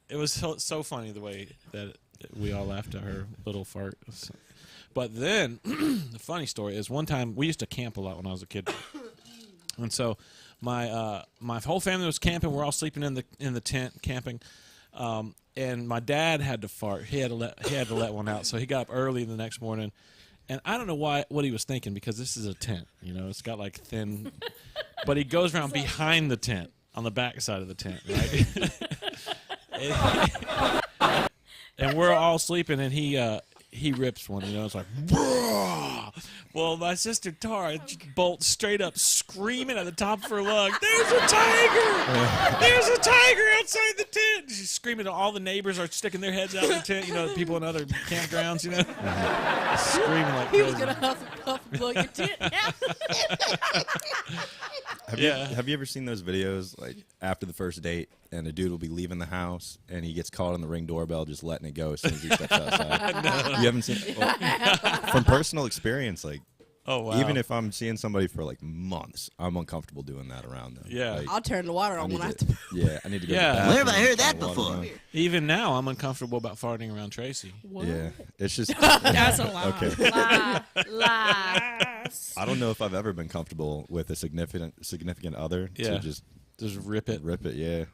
A: it was so funny the way that we all laughed at her little fart. But then the funny story is, one time we used to camp a lot when I was a kid, and so my whole family was camping. We're all sleeping in the tent camping. And my dad had to fart. He had to let one out. So he got up early the next morning, and I don't know what he was thinking, because this is a tent, you know, it's got like thin, but he goes around behind the tent on the back side of the tent, right? And we're all sleeping, and he rips one, you know, it's like, bruh. Well, my sister Tara bolts straight up screaming at the top of her lungs, there's a tiger! There's a tiger outside the tent! She's screaming, all the neighbors are sticking their heads out of the tent, you know, people in other campgrounds, you know, screaming like
B: He was
A: crazy.
B: gonna huff and blow your tent out.
C: Have you ever seen those videos, like, after the first date, and a dude will be leaving the house, and he gets caught on the Ring doorbell just letting it go as soon as he steps outside?
A: No.
C: You haven't seen it? Well, from personal experience, like,
A: Oh, wow.
C: even if I'm seeing somebody for, like, months, I'm uncomfortable doing that around them.
A: Yeah.
C: Like,
B: I'll turn the water on when I have to.
C: yeah, I need to go
A: Yeah.
C: to the
A: Where
C: bathroom,
H: have I heard that
C: turn the water
H: before?
C: on.
A: Even now, I'm uncomfortable about farting around Tracy.
C: Yeah, it's just...
F: That's a lie.
C: Okay.
J: Lie.
C: I don't know if I've ever been comfortable with a significant other to just
A: rip it.
C: Rip it, yeah.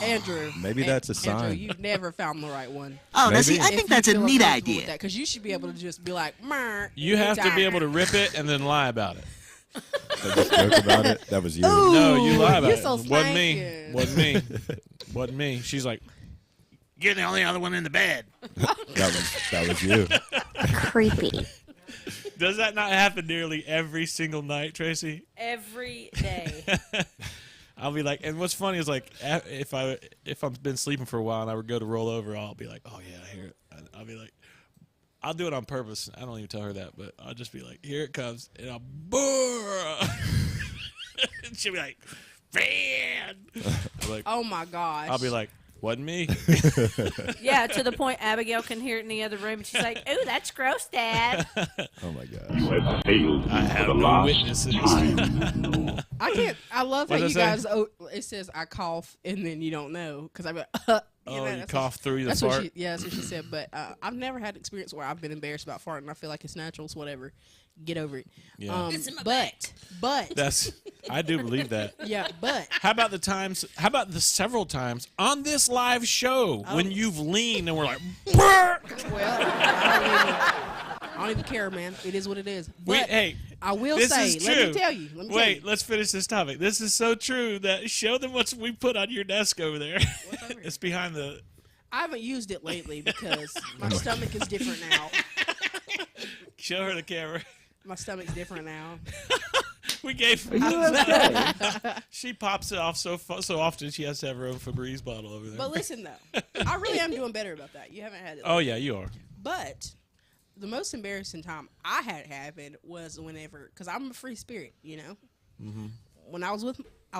B: Andrew.
C: Maybe that's a sign.
B: Andrew, you've never found the right one.
H: Oh, now
C: Maybe.
H: see, I
B: If
H: think
B: you
H: that's a
B: feel
H: neat
B: uncomfortable with
H: idea.
B: that, because you should be able to just be like, "Mer."
A: You have to be able to rip it and then lie about it.
C: I just joke about it. That was you.
A: No, you lie about
B: You're
A: it.
B: so
A: Wasn't me.
B: spanking.
A: Wasn't me. Wasn't me. She's like, you're the only other one in the bed.
C: that was you.
K: Creepy.
A: Does that not happen nearly every single night, Tracy?
J: Every day.
A: I'll be like, and what's funny is, like, if I've been sleeping for a while and I would go to roll over, I'll be like, oh yeah, I hear it. I'll be like, I'll do it on purpose. I don't even tell her that, but I'll just be like, here it comes, and I'll and she'll be like, man. Like,
B: oh my gosh.
A: I'll be like, wasn't me.
J: Yeah, to the point Abigail can hear it in the other room, and she's like, "Ooh, that's gross, Dad."
C: Oh my gosh.
E: You have failed
A: I have
E: for the
A: no
E: last
A: witnesses.
E: time.
B: I can't. I love how
A: What'd
B: you
A: it say?
B: guys. It says I cough and then you don't know because I'm like,
A: Oh, you
B: that's
A: cough through the
B: that's
A: fart?
B: What she, yeah, that's what she said. But I've never had experience where I've been embarrassed about farting. I feel like it's natural. It's whatever. Get over it.
A: Yeah.
J: It's in my
B: But
A: I do believe that.
B: yeah, but
A: How about the several times on this live show when you've leaned and we're like, "Brr!"
B: well, I don't even care, man. It is what it is. But
A: hey,
B: I will
A: this
B: say,
A: is
B: let
A: true.
B: me tell you. Let me tell
A: Wait,
B: you.
A: let's finish this topic. This is so true that show them what we put on your desk over there.
B: What's over here?
A: It's behind the.
B: I haven't used it lately because my stomach is different now.
A: Show her the camera.
B: My stomach's different now.
A: We gave. She pops it off so often. She has to have her own Febreze bottle over there.
B: But listen though, I really am doing better about that. You haven't had it.
A: Oh yeah, you are.
B: But the most embarrassing time I had happen was whenever, because I'm a free spirit, you know.
A: Mm-hmm.
B: When I was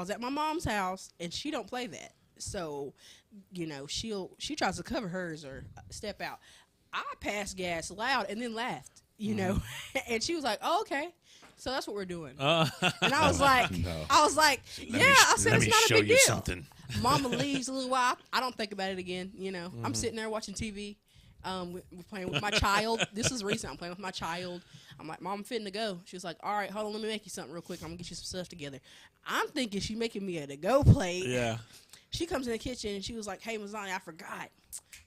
B: at my mom's house, and she don't play that. So, you know, she tries to cover hers or step out. I passed gas loud and then laughed, you know, and she was like, "Oh, okay." So that's what we're doing. And I was like,
C: No.
B: I said it's not a big deal.
A: Something.
B: Mama leaves a little while. I don't think about it again. You know, I'm sitting there watching TV. We're playing with my child. This is recent. I'm playing with my child. I'm like, Mom, I'm fitting to go. She was like, all right, hold on, let me make you something real quick. I'm gonna get you some stuff together. I'm thinking she making me a to-go plate.
A: Yeah.
B: She comes in the kitchen and she was like, hey, Mazzani, I forgot.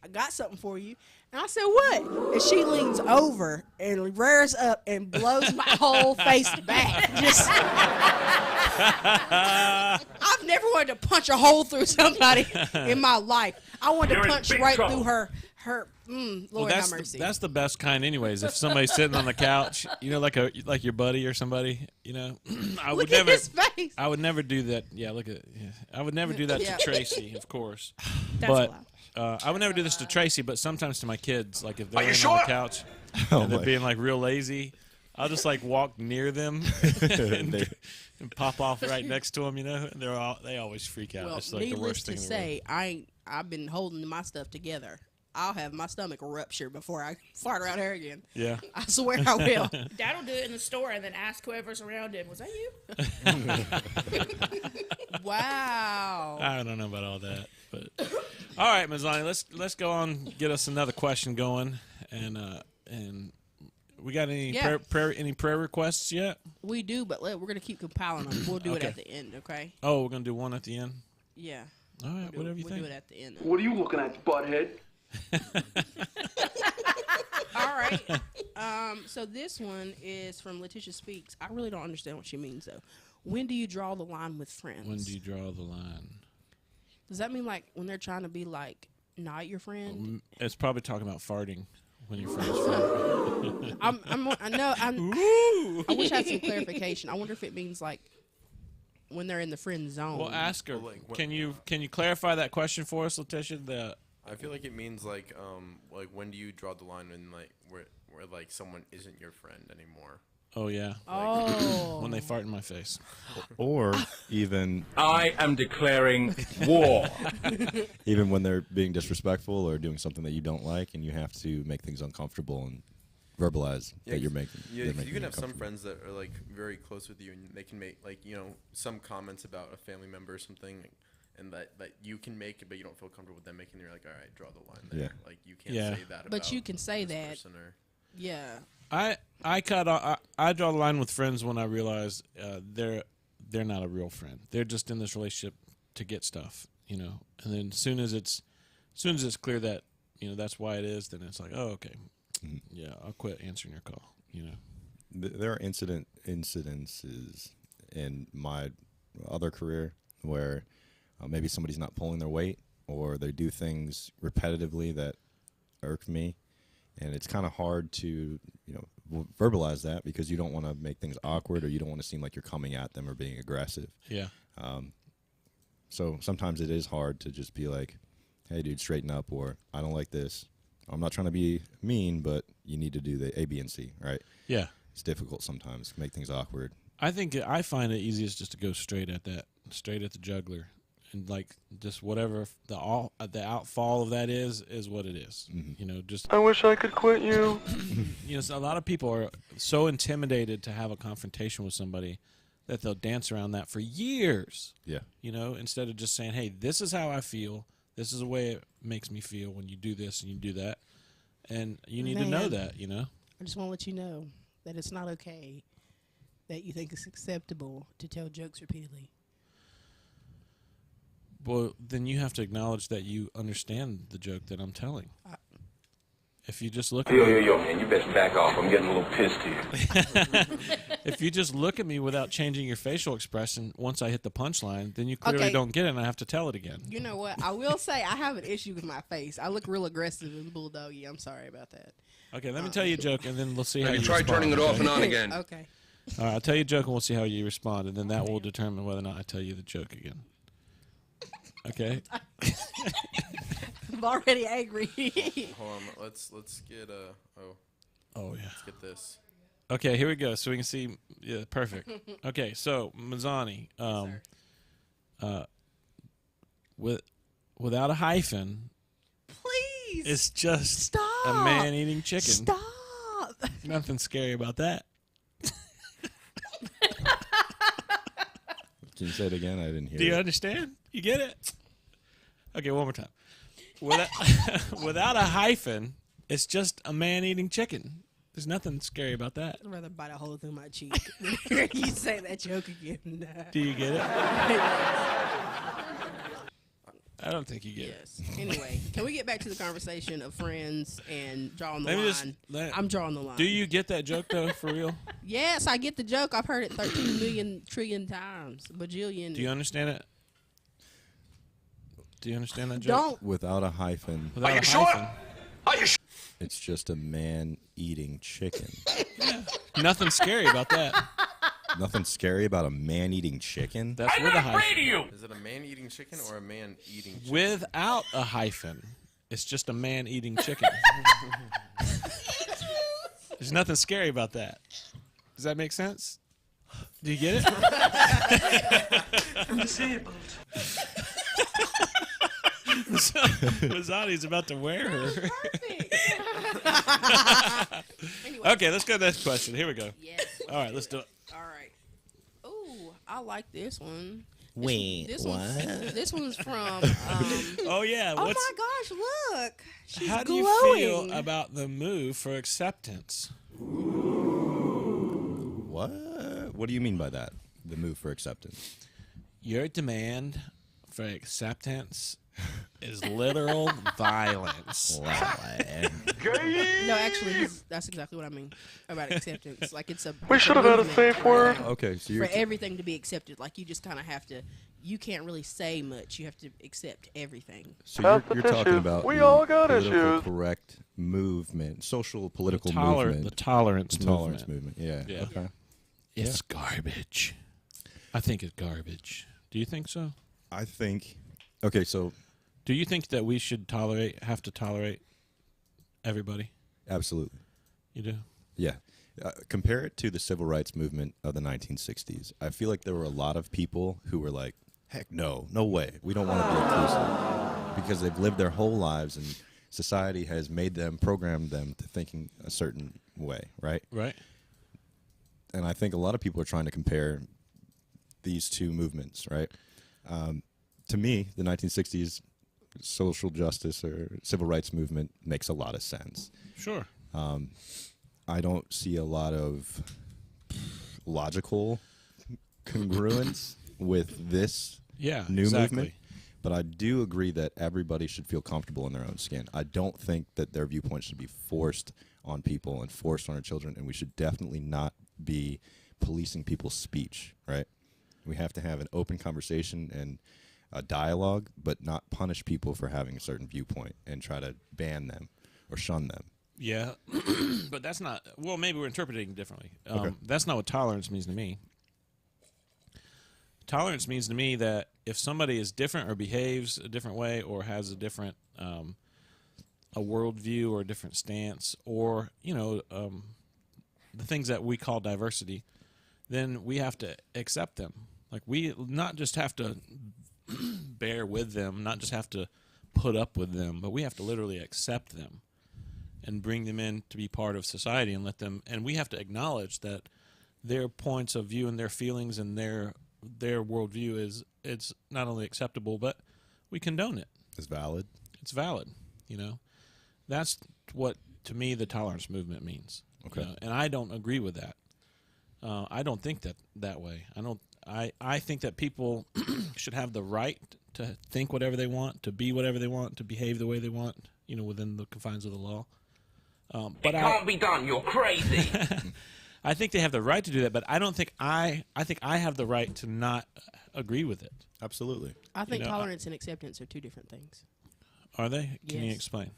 B: I got something for you. And I said, what? And she leans over and rears up and blows my whole face back. Just, I've never wanted to punch a hole through somebody in my life. I wanted to
E: You're in
B: punch
E: big
B: right
E: trouble.
B: through her. Lord have
A: that's
B: mercy.
A: that's the best kind, anyways. If somebody's sitting on the couch, you know, like your buddy or somebody, you know, I
B: Look
A: would
B: at
A: never.
B: his face.
A: I would never do that. Yeah, look at. Yeah. I would never do that
B: Yeah.
A: to Tracy, of course.
F: That's
A: but
F: allowed.
A: I would never do this to Tracy. But sometimes to my kids, like if they're
E: you
A: laying
E: sure?
A: on the couch
C: Oh
A: and they're
C: my.
A: being like real lazy, I'll just like walk near them
C: They-
A: and pop off right next to them. You know, and they always freak out.
B: Well,
A: it's like the
B: needless
A: worst
B: to
A: thing in the world.
B: say, I've been holding my stuff together. I'll have my stomach rupture before I fart around her again.
A: Yeah.
B: I swear I will.
F: Dad will do it in the store and then ask whoever's around him, was that you?
B: Wow.
A: I don't know about all that, but all right, Mazzani, let's go on. Get us another question going, and we got any
B: Yeah.
A: prayer requests yet?
B: We do, but we're going to keep compiling them. We'll do
A: Okay.
B: it at the end, okay?
A: Oh, we're gonna do one at the end.
B: Yeah.
A: All right, whatever you
B: We'll
A: think.
B: do it at the end.
G: What are you looking at, butthead?
B: All right. So this one is from Letitia Speaks. I really don't understand what she means, though. When do you draw the line with friends?
A: When do you draw the line?
B: Does that mean, like, when they're trying to be, like, not your friend?
A: It's probably talking about farting when your friends fart.
B: I wish I had some clarification. I wonder if it means, like, when they're in the friend zone.
A: Well, ask her.
D: Well, like, what-
A: Can you clarify that question for us, Letitia?
D: I feel like it means like when do you draw the line when like where like someone isn't your friend anymore?
A: Oh yeah,
B: Oh.
A: when they fart in my face.
C: or even
E: I am declaring war.
C: even when they're being disrespectful or doing something that you don't like, and you have to make things uncomfortable and verbalize that you're making.
D: Yeah,
C: they're
D: 'cause
C: making
D: you can
C: it
D: have some
C: uncomfortable.
D: friends that are like very close with you, and they can make like some comments about a family member or something, and that you can make it, but you don't feel comfortable with them making. You're like, all right, draw the line there.
C: Yeah.
D: Like you can't
A: Yeah.
D: say that.
B: But
D: about
B: you can say
D: this
B: that.
D: person or-
B: Yeah.
A: I draw the line with friends when I realize they're not a real friend. They're just in this relationship to get stuff, you know. And then as soon as it's clear that that's why it is, then it's like, oh, okay, yeah, I'll quit answering your call. You know.
C: There are incidences in my other career where maybe somebody's not pulling their weight, or they do things repetitively that irk me, and it's kind of hard to verbalize that because you don't want to make things awkward, or you don't want to seem like you're coming at them or being aggressive.
A: Yeah.
C: So sometimes it is hard to just be like, hey, dude, straighten up, or I don't like this. I'm not trying to be mean, but you need to do the A, B, and C, right?
A: Yeah.
C: It's difficult sometimes to make things awkward.
A: I think I find it easiest just to go straight at the jugular, and like just whatever the outfall of that is what it is. You know, just
E: I wish I could quit you.
A: you know, so a lot of people are so intimidated to have a confrontation with somebody that they'll dance around that for years.
C: Yeah.
A: You know, instead of just saying, "Hey, this is how I feel. This is the way it makes me feel when you do this and you do that." And you need to know that, you know.
B: I just want to let you know that it's not okay that you think it's acceptable to tell jokes repeatedly.
A: Well, then you have to acknowledge that you understand the joke that I'm telling. If you just look at me,
I: Yo, man, you best back off. I'm getting a little pissed here.
A: if you just look at me without changing your facial expression once I hit the punchline, then you clearly don't get it, and I have to tell it again.
B: You know what? I will say I have an issue with my face. I look real aggressive and bulldoggy. I'm sorry about that.
A: Okay, let me tell you a joke, and then we'll see how you
I: try
A: respond.
I: turning it off and on again.
B: Okay.
A: All right, I'll tell you a joke, and we'll see how you respond, and then that will determine whether or not I tell you the joke again. Okay?
B: I'm already angry.
D: Hold on, let's get
A: Oh, yeah.
D: let's get this.
A: Okay, here we go. So we can see. Yeah, perfect. Okay, so Mazzani, without a hyphen,
B: Please.
A: it's just
B: Stop.
A: a man eating chicken.
B: Stop.
A: Nothing scary about that.
C: Can you say it again? I didn't hear
A: Do you
C: it.
A: understand? You get it? Okay, one more time. Without a hyphen, it's just a man eating chicken. There's nothing scary about that.
B: I'd rather bite a hole through my cheek than hear you say that joke again.
A: Do you get it? I don't think you get it.
B: Yes. Anyway, can we get back to the conversation of friends and drawing the
A: Let me
B: line?
A: just
B: I'm drawing the line.
A: Do you get that joke though, for real?
B: Yes, I get the joke. I've heard it 13 million trillion times. Bajillion.
A: Do you understand it? Do you understand that joke?
B: Don't.
C: Without a hyphen,
A: Without a hyphen,
C: it's just a man eating chicken.
A: nothing scary about that.
C: Nothing scary about a man eating chicken.
A: That's with a hyphen.
D: Is it a man eating chicken or a man eating chicken?
A: Without a hyphen, it's just a man eating chicken. There's nothing scary about that. Does that make sense? Do you get it?
E: I'm disabled.
A: Mazzani's about to wear her.
B: Anyway.
A: Okay, let's go to the next question. Here we go.
B: Yes.
A: All right, let's do it.
B: All right. Ooh, I like this one.
H: Wait,
B: This one's from.
A: Oh yeah.
B: Oh my gosh! Look, she's
A: How do
B: glowing.
A: you feel about the move for acceptance?
C: What? What do you mean by that? The move for acceptance.
A: Your demand for acceptance is literal violence.
B: No, actually, that's exactly what I mean about acceptance. Like it's a.
E: We should have had a safe word.
C: Okay, so
B: For
C: you're
B: everything to be accepted, like you just kind of have to. You can't really say much. You have to accept everything.
C: so
E: Pass
C: you're
E: the
C: talking
E: tissue.
C: about
E: We
C: the
E: all got
C: political
E: issues.
C: correct movement, social political
A: The
C: movement,
A: tolerance
C: the tolerance movement. Yeah.
A: Yeah.
C: Okay.
A: It's garbage. I think it's garbage. Do you think so?
C: I think. Okay, so
A: Do you think that we should have to tolerate everybody?
C: absolutely.
A: You do?
C: Yeah. Compare it to the civil rights movement of the 1960s. I feel like there were a lot of people who were like, heck no, no way. We don't want to be inclusive. Because they've lived their whole lives and society has made them, programmed them to thinking a certain way, right?
A: Right.
C: And I think a lot of people are trying to compare these two movements, right? To me, the 1960s social justice or civil rights movement makes a lot of sense.
A: Sure.
C: I don't see a lot of logical congruence with this new
A: exactly.
C: movement, but I do agree that everybody should feel comfortable in their own skin. I don't think that their viewpoint should be forced on people and forced on our children, and we should definitely not be policing people's speech, right? We have to have an open conversation and a dialogue, but not punish people for having a certain viewpoint and try to ban them or shun them.
A: Yeah, but that's not. Well, maybe we're interpreting it differently.
C: Okay.
A: That's not what tolerance means to me. Tolerance means to me that if somebody is different or behaves a different way or has a different a worldview or a different stance or the things that we call diversity, then we have to accept them. Like we not just have to bear with them, not just have to put up with them, but we have to literally accept them and bring them in to be part of society and let them. And we have to acknowledge that their points of view and their feelings and their worldview is it's not only acceptable, but we condone it.
C: It's valid.
A: It's valid. You know, that's what to me the tolerance movement means.
C: Okay,
A: you know? And I don't agree with that. I don't think that way. I think that people should have the right to think whatever they want, to be whatever they want, to behave the way they want, you know, within the confines of the law. But
I: it can't be done. You're crazy.
A: I think they have the right to do that, but I don't think I think I have the right to not agree with it.
C: Absolutely.
B: I think tolerance and acceptance are two different things.
A: Are they? Can you
B: Yes.
A: explain?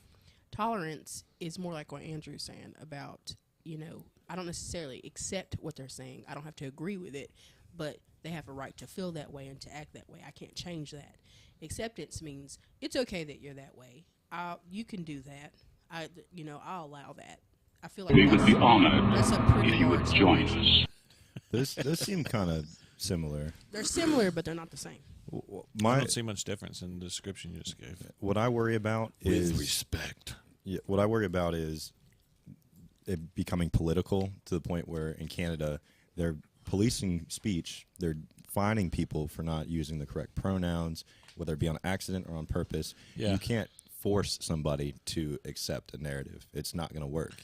B: Tolerance is more like what Andrew's saying about, you know, I don't necessarily accept what they're saying. I don't have to agree with it, but they have a right to feel that way and to act that way. I can't change that. Acceptance means it's okay that you're that way. You can do that. I'll allow that. I feel like
K: We would be honored
B: that's a pretty
K: if you would
B: large
K: join
B: range.
K: us.
C: Those seem kind of similar.
B: They're similar, but they're not the same.
A: I don't see much difference in the description you just gave.
C: What I worry about is
A: With respect.
C: Yeah, what I worry about is it becoming political to the point where in Canada they're policing speech. They're fining people for not using the correct pronouns, whether it be on accident or on purpose.
A: Yeah.
C: You can't force somebody to accept a narrative. It's not going to work.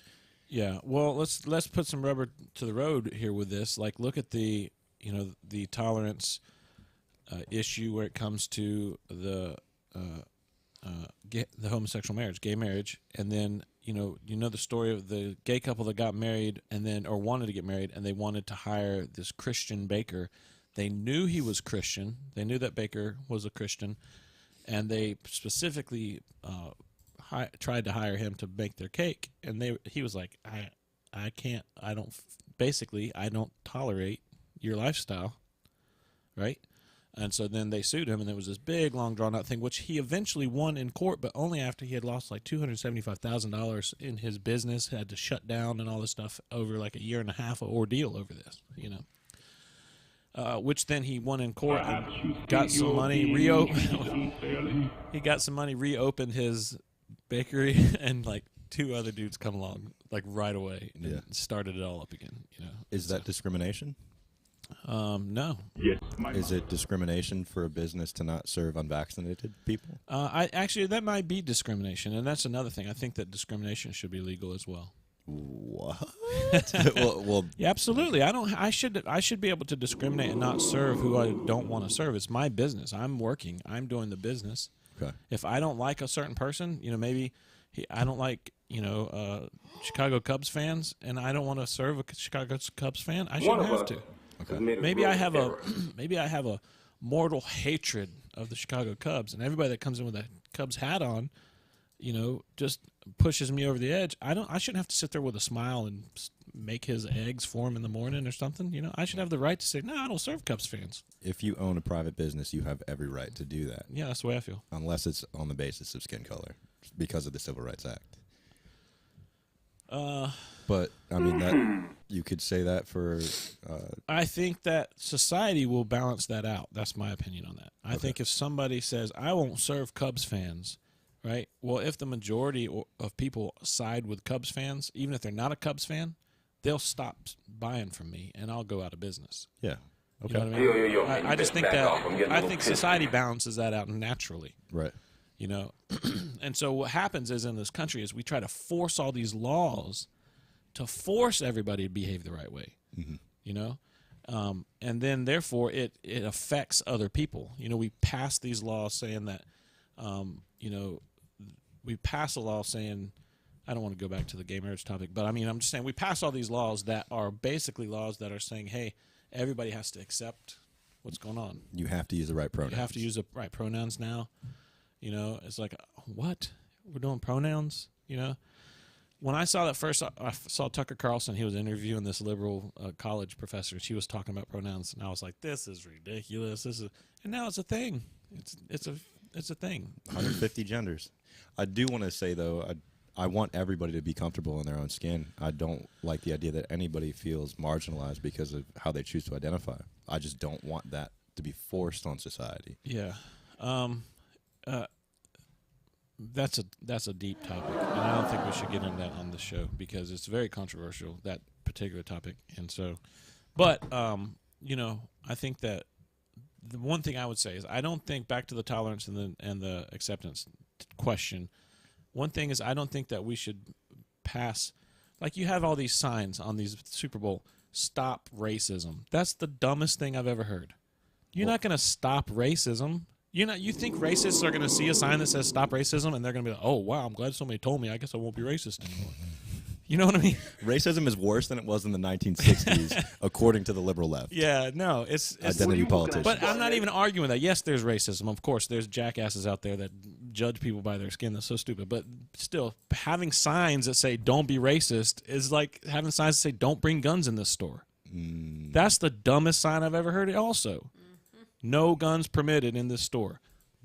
A: Yeah. Well, let's put some rubber to the road here with this. Like, look at the tolerance issue where it comes to the homosexual marriage, gay marriage, and then you know the story of the gay couple that got married and then or wanted to get married and they wanted to hire this Christian baker. They knew he was Christian. They knew that baker was a Christian, and they specifically tried to hire him to bake their cake. And he was like, I can't. I don't tolerate your lifestyle, right? And so then they sued him, and there was this big, long, drawn-out thing, which he eventually won in court, but only after he had lost like $275,000 in his business, had to shut down and all this stuff over like a year and a half of ordeal over this, you know. Which then he won in court and got some money, he got some money, reopened his bakery, and like two other dudes come along like right away and started it all up again, you know.
C: Is that discrimination?
A: No.
K: Yes.
C: Is it discrimination for a business to not serve unvaccinated people?
A: Actually, that might be discrimination, and that's another thing. I think that discrimination should be legal as well.
C: What?
A: well, yeah, absolutely. I should be able to discriminate and not serve who I don't want to serve. It's my business. I'm working. I'm doing the business.
C: Okay.
A: If I don't like a certain person, you know, maybe I don't like, you know, Chicago Cubs fans, and I don't want to serve a Chicago Cubs fan. I shouldn't have to.
C: Okay.
A: Maybe I have a mortal hatred of the Chicago Cubs, and everybody that comes in with a Cubs hat on, you know, just pushes me over the edge. I shouldn't have to sit there with a smile and make his eggs for him in the morning or something. You know, I should have the right to say, no, I don't serve Cubs fans.
C: If you own a private business, you have every right to do that.
A: Yeah, that's the way I feel.
C: Unless it's on the basis of skin color, because of the Civil Rights Act. But I mean, that you could say that for.
A: I think that society will balance that out. That's my opinion on that. I think if somebody says, I won't serve Cubs fans, right? Well, if the majority of people side with Cubs fans, even if they're not a Cubs fan, they'll stop buying from me, and I'll go out of business.
C: Yeah.
A: Okay. You know what I mean? I just think that I think society balances that out naturally.
C: Right.
A: You know, and so what happens is in this country is we try to force all these laws to force everybody to behave the right way.
C: Mm-hmm.
A: You know, and then therefore it affects other people. You know, we pass these laws saying that, you know, we pass a law saying, I don't want to go back to the gay marriage topic, but I mean, I'm just saying we pass all these laws that are basically laws that are saying, hey, everybody has to accept what's going on.
C: You have to use the right pronouns.
A: You have to use the right pronouns now. You know, it's like, what? We're doing pronouns? You know? When I saw that first, I saw Tucker Carlson. He was interviewing this liberal college professor. She was talking about pronouns, and I was like, this is ridiculous. And now it's a thing. It's a thing.
C: 150 genders. I do want to say, though, I want everybody to be comfortable in their own skin. I don't like the idea that anybody feels marginalized because of how they choose to identify. I just don't want that to be forced on society.
A: Yeah. That's a deep topic, and I don't think we should get into that on the show because it's very controversial, that particular topic. And so, but I think that the one thing I would say is I don't think, back to the tolerance and the acceptance question. One thing is I don't think that we should pass, like you have all these signs on these Super Bowl, stop racism. That's the dumbest thing I've ever heard. You're not going to stop racism. You think racists are going to see a sign that says stop racism and they're going to be like, oh, wow, I'm glad somebody told me. I guess I won't be racist anymore. You know what I mean?
C: Racism is worse than it was in the 1960s, according to the liberal left.
A: Yeah, no, it's
C: identity politics.
A: But I'm not even arguing that. Yes, there's racism. Of course, there's jackasses out there that judge people by their skin. That's so stupid. But still, having signs that say don't be racist is like having signs that say don't bring guns in this store. That's the dumbest sign I've ever heard also. No guns permitted in this store.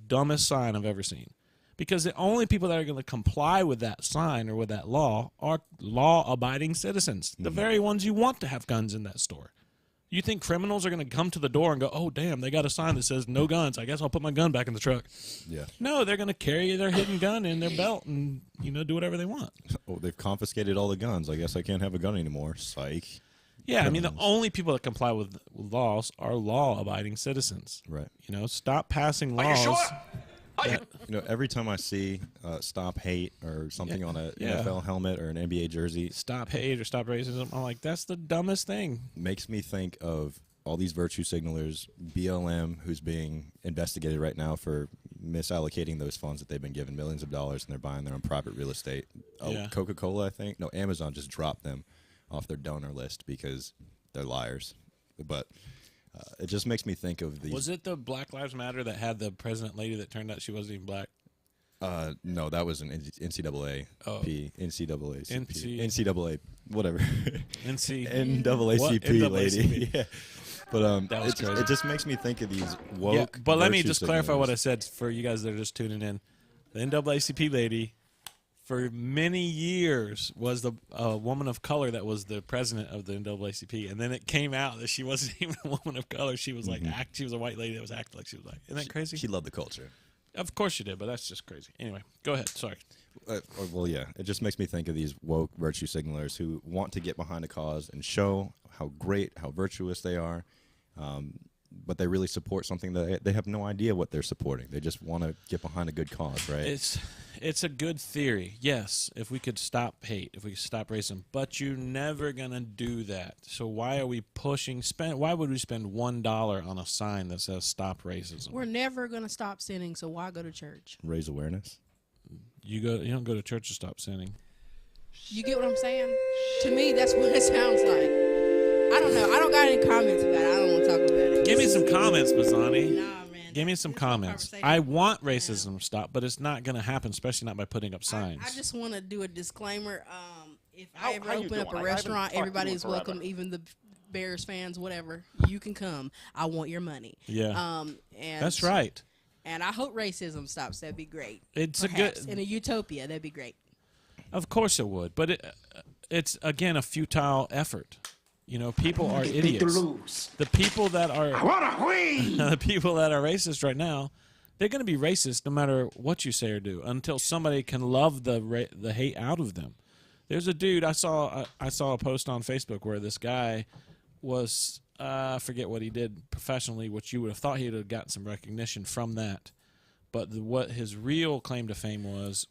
A: Dumbest sign I've ever seen. Because the only people that are going to comply with that sign or with that law are law-abiding citizens, the very ones you want to have guns in that store. You think criminals are going to come to the door and go, oh, damn, they got a sign that says no guns. I guess I'll put my gun back in the truck. Yeah. No, they're going to carry their hidden gun in their belt and, do whatever they want.
C: Oh, they've confiscated all the guns. I guess I can't have a gun anymore. Psych.
A: Yeah, I mean, the only people that comply with laws are law-abiding citizens.
C: Right.
A: Stop passing laws.
C: Are you sure? Every time I see stop hate or something on an NFL helmet or an NBA jersey.
A: Stop hate or stop racism. I'm like, that's the dumbest thing.
C: Makes me think of all these virtue signalers, BLM, who's being investigated right now for misallocating those funds that they've been given, millions of dollars, and they're buying their own private real estate. Coca-Cola, I think. No, Amazon just dropped them off their donor list because they're liars. But it just makes me think of these.
A: Was it the Black Lives Matter that had the president lady that turned out she wasn't even black?
C: No, that was an NCAA.
A: Oh.
C: NCAA, whatever.
A: NAACP
C: lady. Yeah. But it just makes me think of these woke. Yeah,
A: but let me just clarify what I said for you guys that are just tuning in. The NAACP lady, for many years, was the woman of color that was the president of the NAACP, and then it came out that she wasn't even a woman of color. She was like she was a white lady that was acting like she was black. Isn't that crazy?
C: She loved the culture.
A: Of course she did, but that's just crazy. Anyway, go ahead. Sorry.
C: Well, yeah, it just makes me think of these woke virtue signalers who want to get behind a cause and show how great, how virtuous they are, but they really support something that they have no idea what they're supporting. They just want to get behind a good cause, right?
A: It's a good theory, yes, if we could stop hate, if we could stop racism, but you're never going to do that. So why are we why would we spend $1 on a sign that says stop racism?
B: We're never going to stop sinning, so why go to church?
C: Raise awareness.
A: You don't go to church to stop sinning.
B: You get what I'm saying? To me, that's what it sounds like. I don't know. I don't got any comments about it. I don't want to talk about it.
A: Give me some comments, Bazzani.
B: Nah, man.
A: Give me some comments. I want racism to stop, but it's not going to happen, especially not by putting up signs.
B: I just want to do a disclaimer. If I ever open up a restaurant, everybody's welcome, even the Bears fans, whatever. You can come. I want your money.
A: Yeah.
B: And
A: that's right.
B: And I hope racism stops. That'd be great.
A: It's
B: Perhaps in a utopia. That'd be great.
A: Of course it would, but it's again a futile effort. People are idiots. The people that are the people that are racist right now, they're going to be racist no matter what you say or do until somebody can love the hate out of them. There's a dude I saw a post on Facebook where this guy was I forget what he did professionally, which you would have thought he would have gotten some recognition from that. But what his real claim to fame was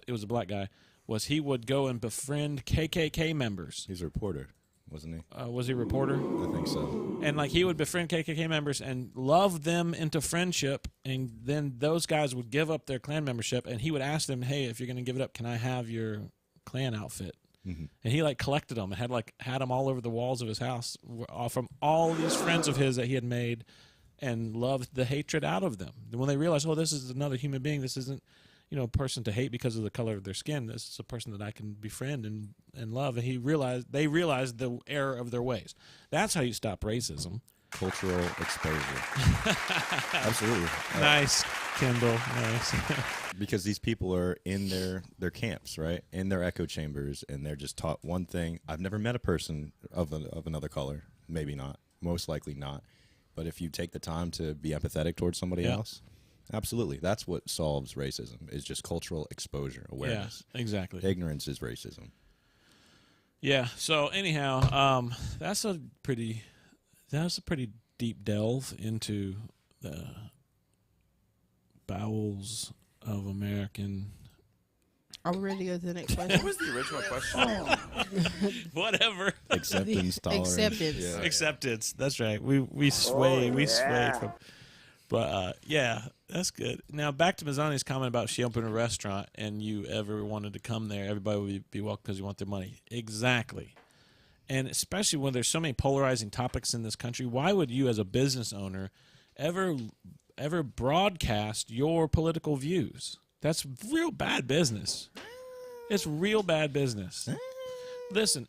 A: it was a black guy, was he would go and befriend KKK members.
C: He's a reporter, wasn't he?
A: Was he a reporter?
C: I think so.
A: And he would befriend KKK members and love them into friendship, and then those guys would give up their Klan membership, and he would ask them, hey, if you're going to give it up, can I have your Klan outfit? Mm-hmm. And he collected them and had them all over the walls of his house from all these friends of his that he had made, and loved the hatred out of them. And when they realized, oh, this is another human being, this isn't a person to hate because of the color of their skin. This is a person that I can befriend and love. And they realized the error of their ways. That's how you stop racism.
C: Cultural exposure. Absolutely.
A: Nice, Kendall. Nice.
C: Because these people are in their camps, right? In their echo chambers, and they're just taught one thing. I've never met a person of another color. Maybe not. Most likely not. But if you take the time to be empathetic towards somebody else, absolutely. That's what solves racism, is just cultural exposure, awareness.
A: Yeah, exactly.
C: Ignorance is racism.
A: Yeah. So anyhow, that's a pretty deep delve into the bowels of American.
B: Are we ready to go to the next
D: What
B: question?
D: was the original question?
A: Whatever.
C: Acceptance, tolerance.
B: Acceptance.
C: Yeah.
A: Acceptance. That's right. We sway from. But yeah, that's good. Now back to Mazzani's comment about she opened a restaurant and you ever wanted to come there, everybody would be welcome because you want their money. Exactly. And especially when there's so many polarizing topics in this country, why would you as a business owner ever broadcast your political views? That's real bad business. It's real bad business. Listen,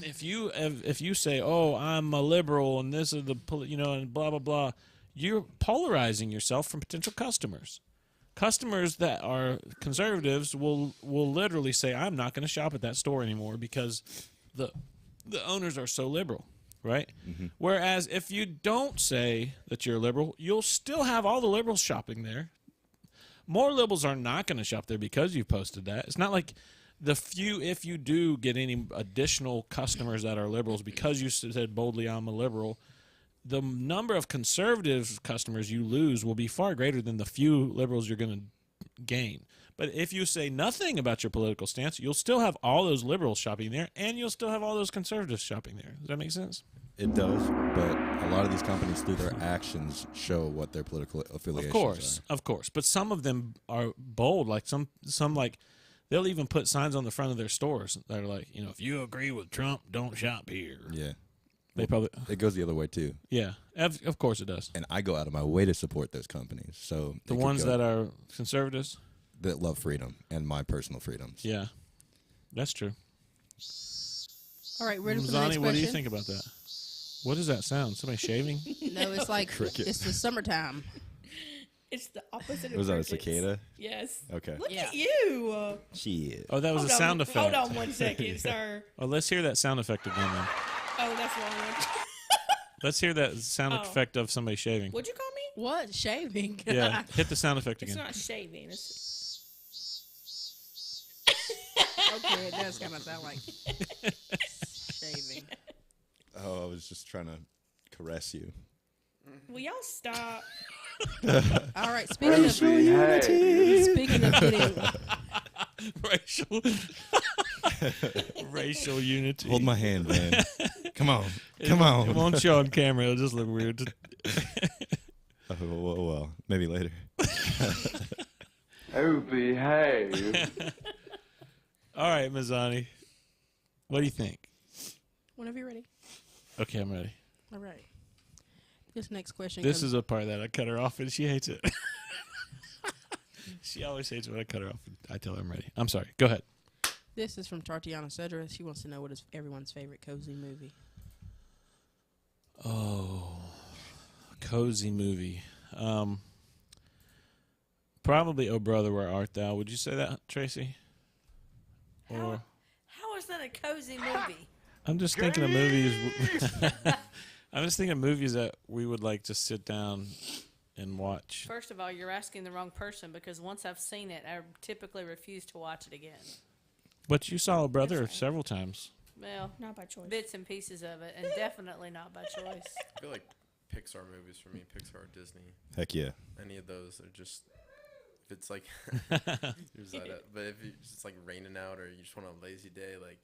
A: if you say, "Oh, I'm a liberal and this is the and blah blah blah," you're polarizing yourself from potential customers. Customers that are conservatives will literally say, "I'm not going to shop at that store anymore because the owners are so liberal." Right? Mm-hmm. Whereas if you don't say that you're liberal, you'll still have all the liberals shopping there. More liberals are not going to shop there because you posted that. It's not like if you do get any additional customers that are liberals because you said boldly, "I'm a liberal," the number of conservative customers you lose will be far greater than the few liberals you're going to gain. But if you say nothing about your political stance, you'll still have all those liberals shopping there, and you'll still have all those conservatives shopping there. Does that make sense?
C: It does, but a lot of these companies, through their actions, show what their political affiliations are.
A: Of course. But some of them are bold. Like some like, they'll even put signs on the front of their stores that are like, if you agree with Trump, don't shop here.
C: Yeah.
A: It
C: goes the other way, too.
A: Yeah, of course it does.
C: And I go out of my way to support those companies. So
A: the ones that are conservatives?
C: That love freedom and my personal freedoms.
A: Yeah, that's true.
B: All right, ready for the next
A: Zani,
B: question?
A: what do you think about that? What does that sound? Somebody shaving?
B: No, it's like it's the summertime.
F: It's the opposite of
C: Was that a
F: crickets.
C: cicada?
F: Yes.
C: Okay.
F: Look at you.
C: Shit.
A: Oh, that was a sound effect.
F: Hold on 1 second, sir.
A: Oh, let's hear that sound effect again, then.
F: Oh, that's the wrong one.
A: Let's hear that sound effect of somebody shaving.
F: What'd you call me?
B: What? Shaving?
A: Yeah, hit the sound effect
F: It's
A: again.
F: not shaving. It's
B: Okay, it does kind of sound like shaving.
C: Oh, I was just trying to caress you.
F: Will y'all stop?
B: All right, speaking of getting
A: racial unity.
C: Hold my hand, man. Come on.
A: It won't show on camera. It'll just look weird.
C: Oh, well, maybe later.
G: Oh, behave.
A: All right, Mazzani. What do you think?
B: Whenever you're ready.
A: Okay, I'm ready.
B: All right. This next question.
A: This is a part that I cut her off, and she hates it. She always hates when I cut her off. And I tell her I'm ready. I'm sorry. Go ahead.
B: This is from Tatiana Cedra. She wants to know what is everyone's favorite cozy movie.
A: Oh, cozy movie. Probably "Oh Brother, Where Art Thou." Would you say that, Tracy? Or
J: How is that a cozy movie?
A: I'm just thinking of movies. I'm just thinking of movies that we would like to sit down and watch.
J: First of all, you're asking the wrong person because once I've seen it, I typically refuse to watch it again.
A: But you saw "Oh Brother" several times.
J: Well,
F: Not by choice.
J: bits and pieces of it, and definitely not by choice.
D: I feel like Pixar movies for me, Pixar, Disney,
C: Heck yeah.
D: any of those are just. If it's like, there's that, but if it's like raining out or you just want a lazy day, like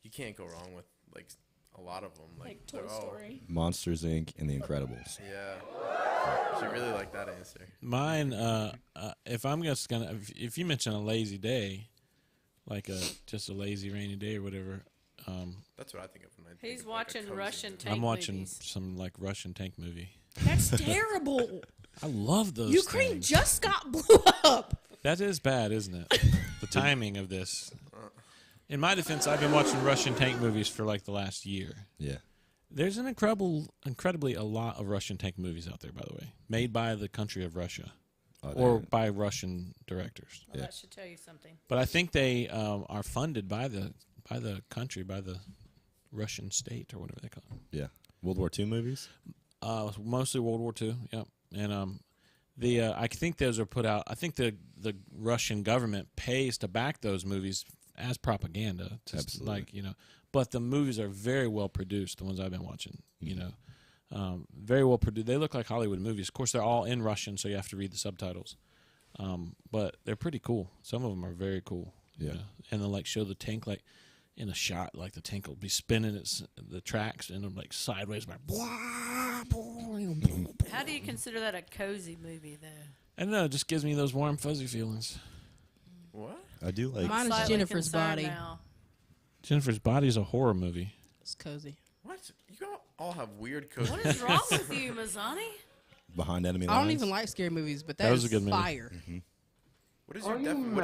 D: you can't go wrong with like a lot of them.
F: Like Toy
D: they're all-
F: Story.
C: Monsters, Inc. and The Incredibles.
D: Yeah, she really like that answer.
A: Mine, if I'm just gonna, if you mention a lazy day, like just a lazy rainy day or whatever,
D: That's what I think of when I think
J: He's
D: of, like, a
J: watching
D: cozy
J: Russian
D: movie.
J: tank
A: I'm watching
J: movies.
A: some like Russian tank movie.
F: That's terrible.
A: I love those.
F: Ukraine
A: things.
F: just got blew up.
A: That is bad, isn't it? The timing of this. In my defense, I've been watching Russian tank movies for like the last year.
C: Yeah.
A: There's an incredibly a lot of Russian tank movies out there, by the way, made by the country of Russia, or by Russian directors.
J: Well, that should tell you something.
A: But I think they are funded by the country, by the Russian state or whatever they call it.
C: Yeah. World War II movies?
A: Mostly World War II. Yep. And I think those are put out. I think the Russian government pays to back those movies as propaganda.
C: Absolutely.
A: Like, you know, but the movies are very well produced. The ones I've been watching, you know, very well produced. They look like Hollywood movies. Of course, they're all in Russian, so you have to read the subtitles. But they're pretty cool. Some of them are very cool.
C: Yeah.
A: You know? And they'll like show the tank like in a shot, like the tank will be spinning the tracks and it'll like sideways, like blah, blah, you know.
J: How do you consider that a cozy movie, though?
A: I don't know. It just gives me those warm, fuzzy feelings.
D: What?
C: I do like.
B: Mine is
J: Slightly
B: Jennifer's
J: concerned
B: Body.
J: now.
A: Jennifer's Body is a horror movie.
B: It's cozy.
D: What? You all have weird codes.
J: What is wrong with you, Mazzani?
C: Behind Enemy
B: I
C: Lines.
B: don't even like scary movies, but
A: That was
B: is
A: a good movie.
B: fire.
D: What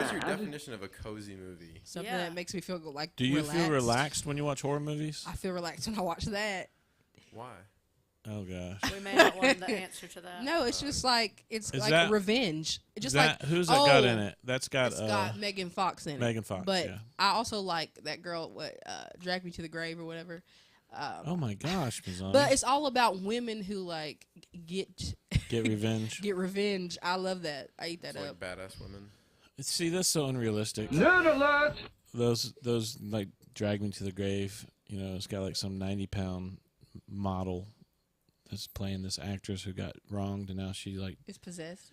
D: is your definition of a cozy movie?
B: Something
J: Yeah.
B: that makes me feel like
A: Do you
B: relaxed.
A: feel relaxed when you watch horror movies?
B: I feel relaxed when I watch that.
D: Why?
A: Oh gosh.
J: We may not want the answer to that.
B: No, it's just like it's
A: Is
B: like
A: that-
B: revenge. It's just
A: That,
B: like
A: who's that got in
B: oh,
A: it? That's got
B: It's got Megan Fox in it.
A: Megan Fox,
B: But
A: yeah.
B: I also like that girl. What Drag Me to the Grave or whatever.
A: oh my gosh, Mazzani.
B: But it's all about women who like get
A: Revenge.
B: get revenge. I love that. I eat that
D: It's like
B: up.
D: badass women.
A: See, that's so unrealistic.
G: Nerd alert!
A: Those like Drag Me to the Grave. You know, it's got like some 90-pound model that's playing this actress who got wronged, and now she like
B: It's possessed.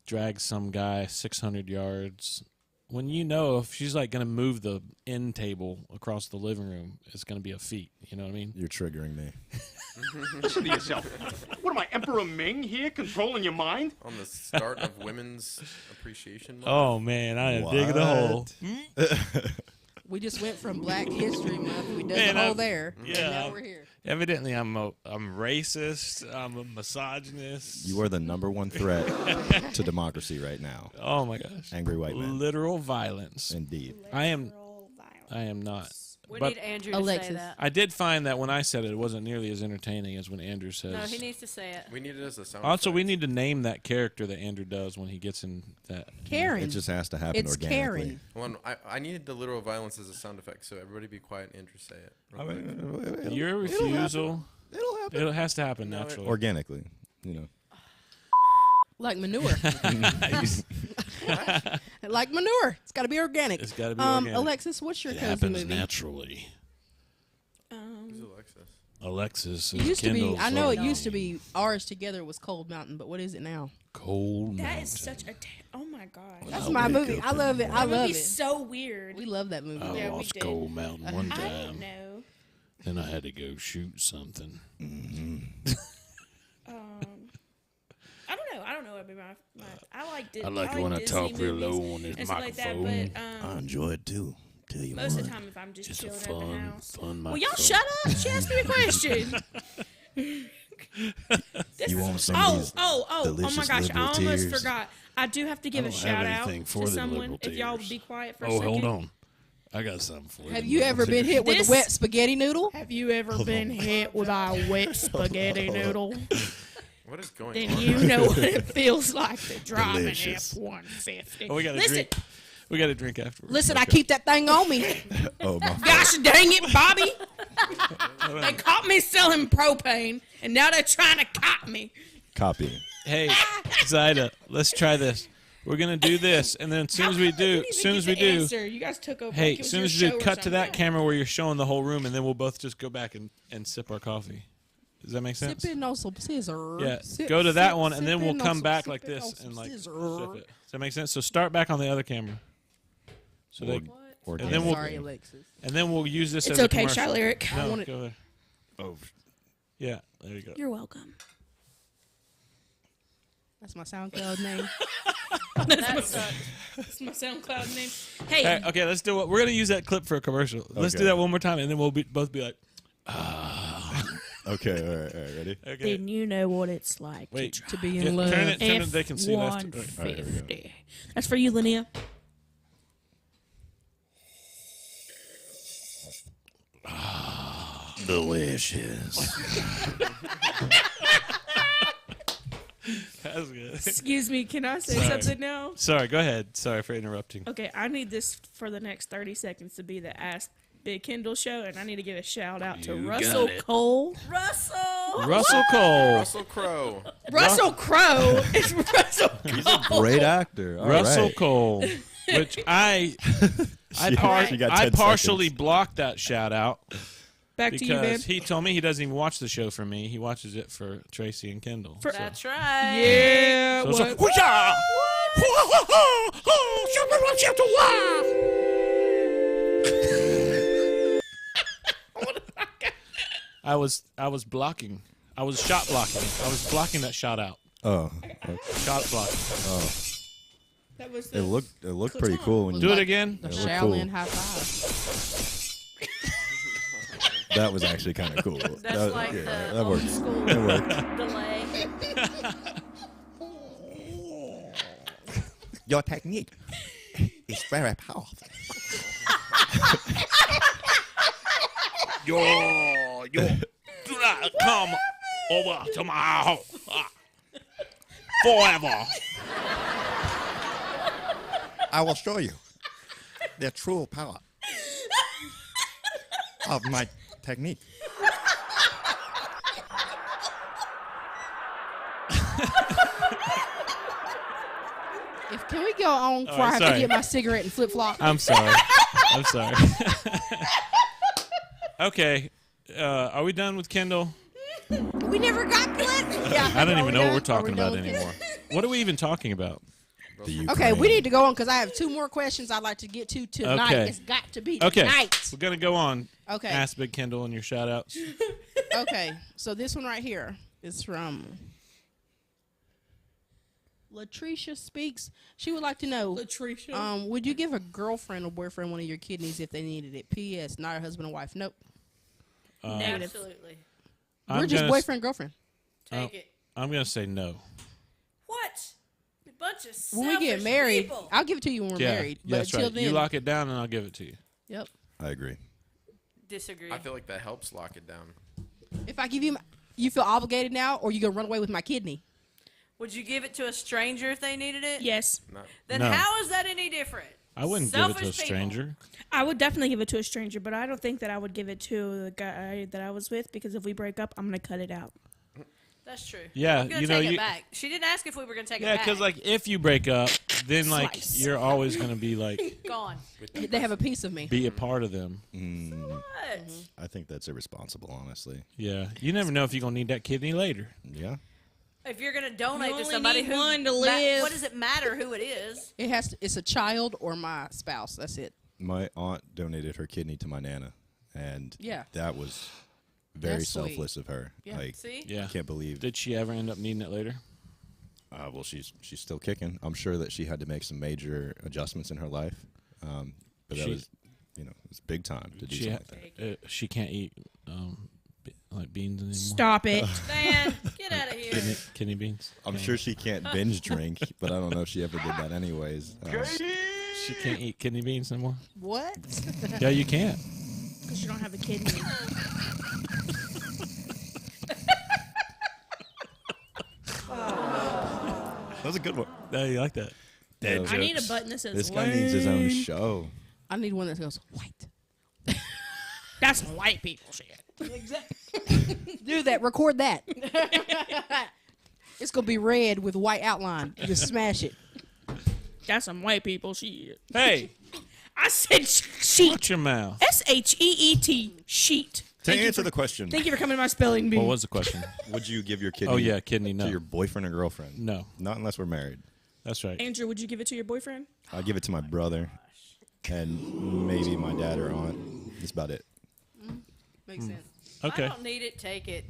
A: drags some guy 600 yards. When you know if she's like going to move the end table across the living room, it's going to be a feat. You know what I mean?
C: You're triggering me.
E: Listen to yourself. What am I, Emperor Ming here, controlling your mind?
D: On the start of Women's Appreciation Month.
A: Oh man, I am digging a hole.
B: We just went from Black History Month. We did
A: Man,
B: the whole
A: I'm-
B: there.
A: yeah,
B: And now
A: I'm-
B: we're here.
A: Evidently, I'm racist. I'm a misogynist.
C: You are the #1 threat to democracy right now.
A: Oh my gosh.
C: Angry white man.
A: Literal violence.
C: Indeed.
A: I am not.
J: We
A: But
J: need Andrew to
B: Alexis.
J: say that.
A: I did find that when I said it, it wasn't nearly as entertaining as when Andrew says.
J: No, he needs to say it.
D: We need it as a sound
A: Also, we
D: effect.
A: need to name that character that Andrew does when he gets in that.
B: Karen.
C: It just has to happen
B: It's
C: organically.
B: Karen.
D: Hold on, I needed the literal violence as a sound effect, so everybody be quiet and Andrew say it. real quick.
A: Your refusal.
C: It'll happen.
A: It has to happen naturally.
C: Organically, you know.
B: Like manure. Like manure. It's got to be organic.
A: It's gotta be organic.
B: Alexis, what's your
A: It
B: cozy
A: happens
B: movie?
A: naturally.
D: Who's Alexis?
A: Alexis.
B: It used to be.
A: Kendall's
B: I know it
A: little
B: used to be. Ours together was Cold Mountain, but what is it now?
A: Cold
F: That
A: Mountain.
F: is such a. Oh my god.
B: That's my movie. I love it. I
F: That
B: love
F: movie's
B: it.
F: so weird.
B: We love that movie.
A: I
F: Yeah, we
A: lost
F: did.
A: Cold Mountain one
F: I
A: time.
F: don't know.
A: Then I had to go shoot something.
F: I don't know. What would be my I like Disney.
A: I like it when I
F: Disney
A: talk real
F: movies
A: low on this
F: and stuff like that,
A: microphone.
F: but
H: I enjoy it too. Tell you
F: most
H: what.
F: of the time, if I'm just
H: Just a
F: chilling at the
H: fun,
F: house.
H: fun
F: Well, y'all
H: microphone.
F: shut up. She asked me a question.
H: You want some of these
F: oh my
H: delicious
F: gosh! I
H: liberal
F: almost
H: tears?
F: forgot. I do have to give a
A: don't have
F: shout out
A: anything for
F: to
A: the
F: someone.
A: liberal
F: If y'all would
A: tears.
F: be quiet for a
A: Oh,
F: second.
A: hold on. I got something for you.
B: Have you ever been hit with
F: This-
B: a wet spaghetti noodle?
F: Have you ever been hit with a wet spaghetti noodle?
D: What is going
F: Then
D: on?
F: you know what it feels like to drive an
H: Delicious.
F: F-150.
A: Oh, we got to
F: Listen,
A: drink. We got to drink afterwards.
B: Listen, I keep that thing on me.
C: Oh my.
F: gosh dang it, Bobby! They caught me selling propane, and now they're trying to cop me.
C: Copy.
A: Hey, Zyda, let's try this. We're gonna do this, and then as soon as we do,
F: Answer. You guys took over. like
A: hey,
F: it
A: as
F: was
A: soon
F: your
A: as you
F: show
A: do,
F: or
A: cut to that
F: something.
A: camera where you're showing the whole room, and then we'll both just go back and sip our coffee. Does that make sense?
B: Sipping on some scissor.
A: Yeah.
B: Sip-
A: Go to that
B: sip-
A: one, and then we'll
B: sipping on
A: come
B: some-
A: back like
B: sipping on
A: this
B: some
A: and like
B: scissor.
A: sip it. Does that make sense? So start back on the other camera. So they,
C: Or
A: And then we'll-
B: Sorry, Alexis.
A: and then we'll use this
F: It's
A: as
F: okay,
A: a commercial.
F: Charlie Eric.
A: No,
B: wanted-
A: go there. Oh, yeah. There you go.
F: You're welcome.
B: That's my SoundCloud name.
J: That sucks.
F: That's my SoundCloud name. Hey,
A: Hey, okay, let's do it. We're gonna use that clip for a commercial. Let's do
C: Okay.
A: that one more time, and then we'll both be like,
C: Okay, all right, ready?
A: okay.
F: then you know what it's like
A: Wait.
F: to
B: To be
A: Yeah,
B: in love.
A: turn it. They can see left.
F: F-150.
C: All right, here we go.
F: That's for you, Linnea.
H: Delicious.
A: That was good.
F: Excuse me, can I say
A: Sorry.
F: something now?
A: Sorry, go ahead. Sorry for interrupting.
F: Okay, I need this for the next 30 seconds to be the ask Big Kendall Show, and I need to give a shout out to
A: You
F: Russell
A: got it.
F: Cole.
A: Russell Cole.
D: Russell Crowe.
F: Russell Crowe is Russell Cole.
C: He's a great actor. All
A: Russell
C: right.
A: Cole, which I
C: She got 10
A: partially
C: seconds.
A: blocked that shout out
F: Back to you, babe.
A: because he told me he doesn't even watch the show for me. He watches it for Tracy and Kendall. So-
J: That's right.
F: Yeah.
A: So it's like,
F: what?
A: "Hoo-yah! I was blocking. I was shot blocking. I was blocking that shot out.
C: Oh,
A: Shot blocking.
F: That was
C: it looked pretty cool when you
A: Do it again.
B: The
C: That looked
B: Shaolin
C: cool.
B: high five.
C: That was actually kind of cool.
J: That's like the
C: that
J: old
C: worked.
J: school
C: It worked.
J: delay.
C: Your technique is very powerful.
A: You do not come over to my house forever.
C: I will show you the true power of my technique.
B: Can we go on before
A: right,
B: I have
A: sorry.
B: to get my cigarette and flip flop?
A: I'm sorry. I'm sorry. Okay. Are we done with Kendall?
B: We never got clip. Yeah.
A: I don't
B: Are
A: even
B: we
A: know what
B: done?
A: we're talking
B: Are we done
A: about
B: with
A: anymore. What are we even talking about?
B: Okay, we need to go on because I have 2 more questions I'd like to get to tonight.
A: Okay.
B: It's got to be
A: Okay.
B: tonight.
A: We're going to go on.
B: Okay.
A: Ask Big Kendall and your shout outs.
B: Okay, so this one right here is from Latricia Speaks. She would like to know,
F: Latricia.
B: would you give a girlfriend or boyfriend one of your kidneys if they needed it? P.S. Not a husband or wife. Nope.
F: Negative.
J: Absolutely.
B: We're just boyfriend, girlfriend.
J: Take it.
A: I'm going to say no.
J: What? A bunch of
B: When we get
J: selfish
B: married,
J: people.
B: I'll give it to you when we're married. But
A: that's
B: until
A: right.
B: then,
A: You lock it down and I'll give it to you.
B: Yep.
C: I agree.
J: Disagree.
D: I feel like that helps lock it down.
B: If I give you, you feel obligated now, or you gonna run away with my kidney?
J: Would you give it to a stranger if they needed it?
F: Yes.
D: No.
J: Then
A: No.
J: how is that any different?
A: I wouldn't give it to a
J: Selfish people.
A: stranger.
F: I would definitely give it to a stranger, but I don't think that I would give it to the guy that I was with because if we break up, I'm gonna cut it out.
J: That's true.
A: Yeah,
J: I'm gonna
A: you know,
J: take it
A: you-
J: back. She didn't ask if we were gonna take
A: Yeah,
J: it back.
A: because like if you break up, then like
B: Slice.
A: you're always gonna be like
J: Gone.
B: They have a piece of me.
A: be a part of them.
J: What?
C: I think that's irresponsible, honestly.
A: Yeah, you never know if you're gonna need that kidney later.
C: Yeah.
J: If you're gonna donate
F: You
J: to
F: only
J: somebody
F: need
J: who
F: one to live.
J: what does it matter who it is?
B: It has to, it's a child or my spouse. That's it.
C: My aunt donated her kidney to my nana, and
B: Yeah.
C: that was very
B: That's sweet.
C: selfless of her.
B: Yeah.
C: Like,
J: See?
A: Yeah.
C: I can't believe.
A: Did she ever end up needing it later?
C: Well, she's still kicking. I'm sure that she had to make some major adjustments in her life, but that
A: She-
C: was, it's big time to do
A: She
C: something like that.
A: she can't eat like beans anymore.
F: Stop it.
J: Dan, get out of here.
A: Kidney beans.
C: I'm sure she can't binge drink, but I don't know if she ever did that anyways.
A: She can't eat kidney beans anymore.
B: What?
A: Yeah, you can't.
F: Because you don't have a kidney.
C: That was a good one.
A: No, you like that?
C: Dead
F: I need a
C: jokes.
F: button that says
C: This guy needs his own
F: lame.
C: show.
B: I need one that goes white.
F: That's some white people shit.
B: Do that. Record that. It's gonna be red with white outline. Just smash it.
F: That's some white people shit.
A: Hey,
F: I said sheet.
A: watch your mouth.
F: SHEET. Sheet.
C: To answer the question,
F: Thank you for coming to my spelling bee.
A: What was the question?
C: would you give your kidney
A: Oh yeah, kidney. No,
C: to your boyfriend or girlfriend?
A: no.
C: Not unless we're married.
A: That's right.
F: Andrew, would you give it to your boyfriend?
C: I'll give it to my brother and maybe my dad or aunt. That's about it.
B: Makes sense.
A: Okay.
J: I don't need it. Take it.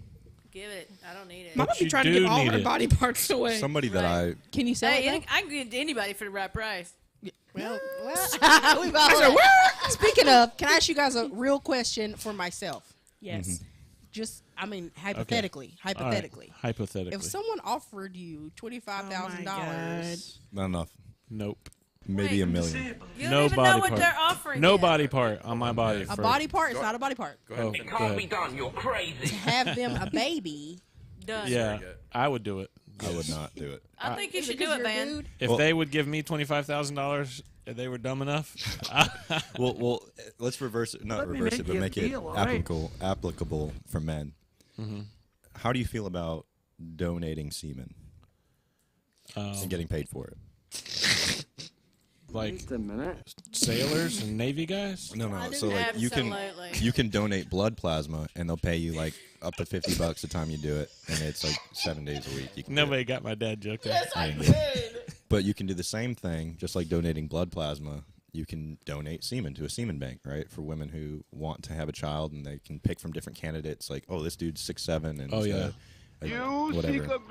J: Give it. I don't need it.
F: Mama be
A: you
F: trying to
A: do
F: give all
A: need
F: her
A: it.
F: body parts away.
C: Somebody that I
B: Can you sell
J: Hey,
B: it?
J: I can give it to anybody for the right price.
B: Well, we've all Speaking of, can I ask you guys a real question for myself?
F: Yes.
B: Just, I mean, hypothetically.
A: All right.
B: Hypothetically.
A: Hypothetically.
B: If someone offered you $25,000,
C: not enough.
A: Nope.
C: Maybe a million.
J: You don't
A: No
J: even know
A: body
J: what
A: part.
J: they're offering.
A: No
J: yet.
A: body part on my body.
B: a body part is not a body part.
D: Go ahead.
A: Oh,
D: and
A: go
D: finish.
A: ahead.
I: Be done, you're crazy.
B: To have them a baby,
J: Done.
A: Yeah,
D: good.
A: I would do it.
C: I would not do it.
J: I think you should
B: because
J: do it,
B: you're a
J: man.
B: dude.
A: If
C: Well-
A: they would give me $25,000 and they were dumb enough.
C: Well, let's reverse it. Not reverse it, but make it applicable for men.
A: Mm-hmm.
C: How do you feel about donating semen and getting paid for it?
A: Like sailors and Navy guys?
C: No. So like you can donate blood plasma and they'll pay you like up to $50 the time you do it, and it's like 7 days a week. You can
A: Nobody got my dad joke there.
F: Yes, I did.
C: But you can do the same thing, just like donating blood plasma. You can donate semen to a semen bank, right, for women who want to have a child, and they can pick from different candidates. Like, oh, this dude's 6'7" and whatever,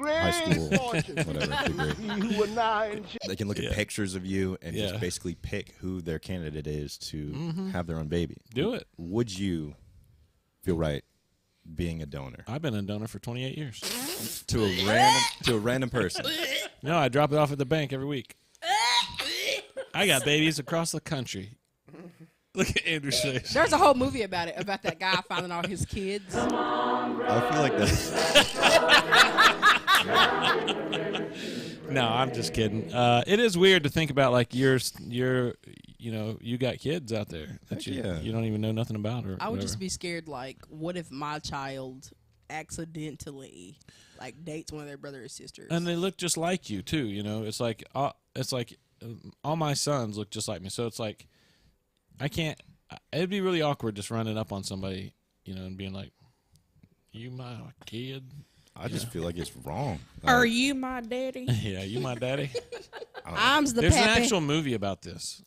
C: high school, whatever degree. They can look at pictures of you and just basically pick who their candidate is to have their own baby.
A: Do it.
C: Would you feel right being a donor?
A: I've been a donor for 28 years.
C: To a random person.
A: No, I drop it off at the bank every week. I got babies across the country. Look at Andrew's face.
B: There's a whole movie about it, about that guy finding all his kids.
C: I feel like that's...
A: No, I'm just kidding. It is weird to think about, like, you got kids out there that you don't even know nothing about. Or
B: I would
A: whatever.
B: just be scared, like, what if my child accidentally, like, dates one of their brother or sisters?
A: And they look just like you too. It's like all my sons look just like me. So it's like I can't. It'd be really awkward just running up on somebody, and being like, "You my kid."
C: I just feel like it's wrong.
F: Are you my daddy?
A: Yeah, you my daddy.
B: I'm the
A: There's
B: pappy.
A: an actual movie about this.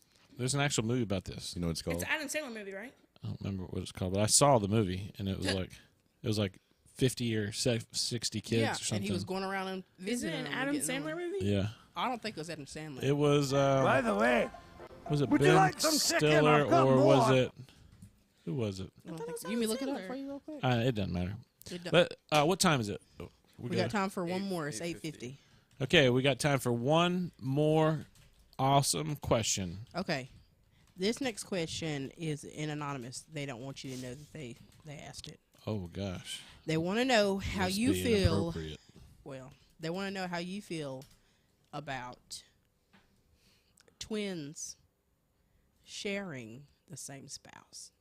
A: You know what it's called?
F: It's an Adam Sandler movie, right?
A: I don't remember what it's called, but I saw the movie, and it was like 50 or 60 kids or something.
B: And he was going around and
F: Is it
B: visiting
F: an
B: them
F: Adam
B: and getting
F: Sandler
B: them.
F: movie?
A: Yeah.
B: I don't think it was Adam Sandler.
A: It was.
K: By the way,
A: was it
K: would you
A: Ben
K: like some chicken?
A: Stiller
K: I've got
A: or was
K: more.
A: it? Who was it?
B: I don't think so. You want me to look it up for you real quick?
A: It doesn't matter.
B: It don't-
A: But what time is it? Oh,
B: we got time for one more. It's 8:50.
A: Okay, we got time for one more awesome question.
B: Okay. This next question is an anonymous. They don't want you to know that they asked it.
A: Oh gosh.
B: They want to know how
A: Must
B: you
A: be
B: feel.
A: inappropriate.
B: Well, they want to know how you feel about twins sharing the same spouse.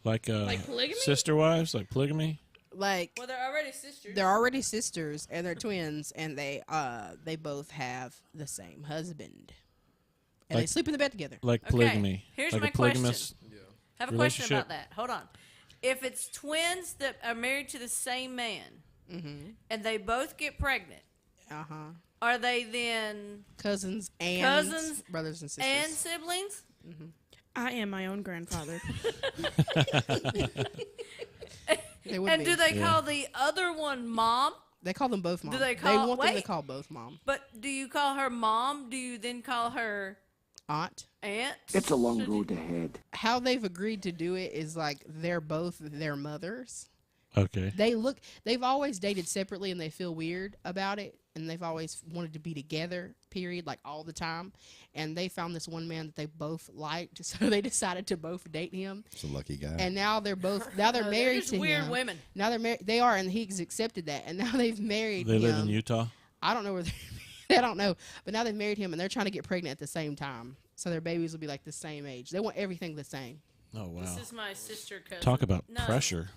A: Like
F: polygamy?
A: sister wives, like polygamy.
B: Like,
F: Well, they're already sisters.
B: they're already sisters and they're twins, and they both have the same husband, and they
A: Like-
B: sleep in the bed together.
A: Like
J: Okay,
A: polygamy.
J: here's
A: like
J: my
A: a polygamous.
J: I have a question
A: relationship.
J: about that. Hold on. If it's twins that are married to the same man, and they both get pregnant, are they then
B: Cousins and brothers and sisters
J: and siblings?
F: I am my own grandfather.
B: They would
J: And
B: be.
J: do they call the other one mom?
B: They call them both mom.
J: Do they
B: They
J: call-
B: want them to
J: wait.
B: call both mom.
J: But do you call her mom? Do you then call her
B: Aunt.
J: aunt?
K: It's a long road ahead.
B: How they've agreed to do it is like they're both their mothers.
A: Okay.
B: They've always dated separately and they feel weird about it, and they've always wanted to be together, period, like all the time. And they found this one man that they both liked, so they decided to both date him.
C: It's a lucky guy.
B: And now they're married
J: just
B: to
J: weird
B: him.
J: women.
B: Now they're married. They are, and he's accepted that. And now they've married
A: They
B: him.
A: live in Utah.
B: I don't know where I don't know. But now they've married him, and they're trying to get pregnant at the same time. So their babies will be like the same age. They want everything the same.
A: Oh wow.
J: This is my sister cousin.
A: Talk about
J: No.
A: pressure.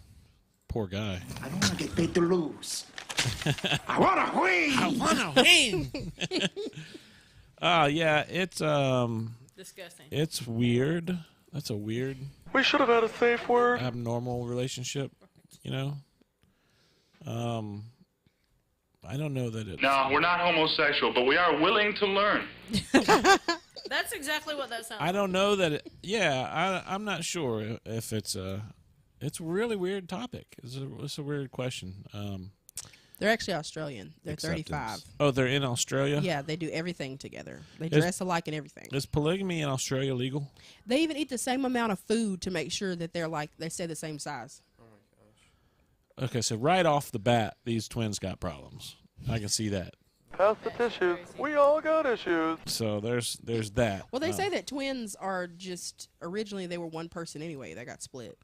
A: Poor guy.
K: I don't want to get paid to lose. I want to win.
A: I wanna win. Yeah, it's
J: Disgusting.
A: it's weird. That's a weird
E: We should have had a safe word.
A: abnormal relationship, I don't know that it's
L: No, we're not homosexual, but we are willing to learn.
J: That's exactly what that sounds
A: I don't know that it, I'm not sure if it's a really weird topic. It's a weird question.
B: They're actually Australian. They're
C: Acceptance.
B: 35.
A: Oh, they're in Australia?
B: Yeah, they do everything together. They
A: Is-
B: dress alike and everything.
A: Is polygamy in Australia legal?
B: They even eat the same amount of food to make sure that they stay the same size.
A: Okay, so right off the bat, these twins got problems. I can see that.
E: Pass the tissues. We all got issues.
A: So there's that.
B: Well, they say that twins are just originally they were one person anyway. They got split.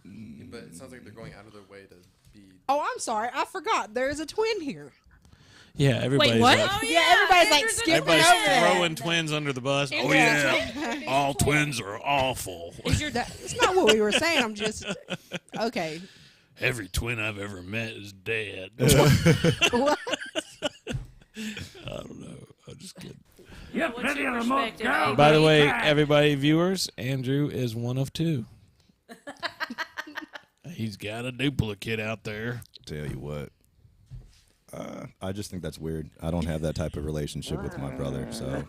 D: But it sounds like they're going out of their way to be.
B: Oh, I'm sorry. I forgot. There's a twin here.
A: Yeah, everybody's
F: what?
A: like,
J: Oh,
B: Yeah, everybody's like
J: Andrew's a
B: skipping
A: everybody's
B: over that.
A: throwing twins under the bus. Oh
F: Andrew,
A: yeah, all twins are awful.
B: That's not what we were saying. I'm just okay.
A: Every twin I've ever met is dead.
B: What?
A: I don't know. I'm just kidding.
K: Yep,
J: What's
K: plenty
J: your
K: of them all
J: perspective,
K: down.
A: By the way, everybody, viewers, Andrew is one of two. He's got a duplicate out there.
C: Tell you what. I just think that's weird. I don't have that type of relationship with my brother, so.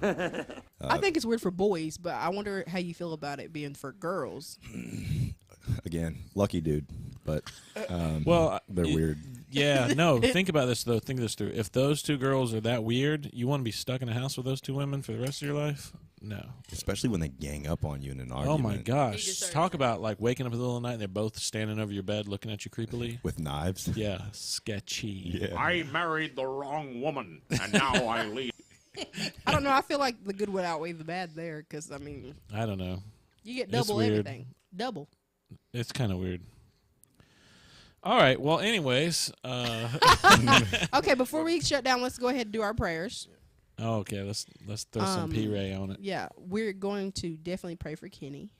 B: I think it's weird for boys, but I wonder how you feel about it being for girls.
C: Again, lucky dude, but
A: Well,
C: they're weird.
A: Yeah, no. Think about this though. Think this through. If those two girls are that weird, you want to be stuck in a house with those two women for the rest of your life? No.
C: Especially when they gang up on you in an
A: Oh
C: argument.
A: my gosh! Talk about like waking up in the middle of the night and they're both standing over your bed looking at you creepily
C: with knives.
A: Yeah, sketchy.
C: Yeah.
E: I married the wrong woman, and now I leave.
B: I don't know. I feel like the good would outweigh the bad there, because I mean,
A: I don't know.
B: you get
A: It's
B: double
A: weird.
B: everything. Double.
A: It's kind of weird. All right. Well, anyways.
B: Okay, before we shut down, let's go ahead and do our prayers.
A: Oh, okay. Let's throw some P-Ray on it.
B: Yeah, we're going to definitely pray for Kenny.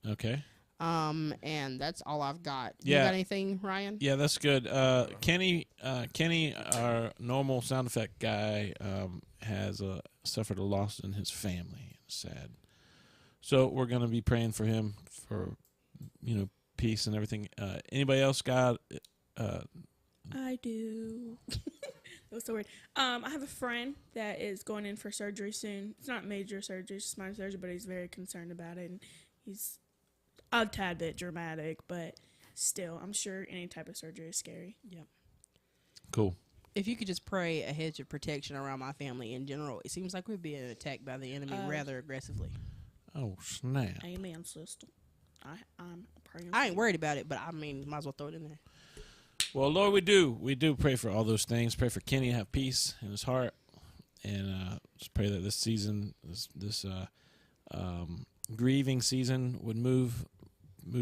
A: Okay.
B: And that's all I've got.
A: Yeah.
B: You got anything, Ryan?
A: Yeah, that's good. Kenny, our normal sound effect guy, has suffered a loss in his family. Sad. So we're gonna be praying for him for, peace and everything. Anybody else got?
F: I do. That was so weird. I have a friend that is going in for surgery soon. It's not major surgery, it's just minor surgery, but he's very concerned about it, and he's a tad bit dramatic, but still, I'm sure any type of surgery is scary.
B: Yeah.
A: Cool.
B: If you could just pray a hedge of protection around my family in general, it seems like we're being attacked by the enemy rather aggressively.
A: Oh, snap.
F: Amen, sister. I'm praying.
B: I ain't worried about it, but I mean, might as well throw it in there.
A: Well, Lord, we do pray for all those things. Pray for Kenny to have peace in his heart, and just pray that this season, this grieving season, would move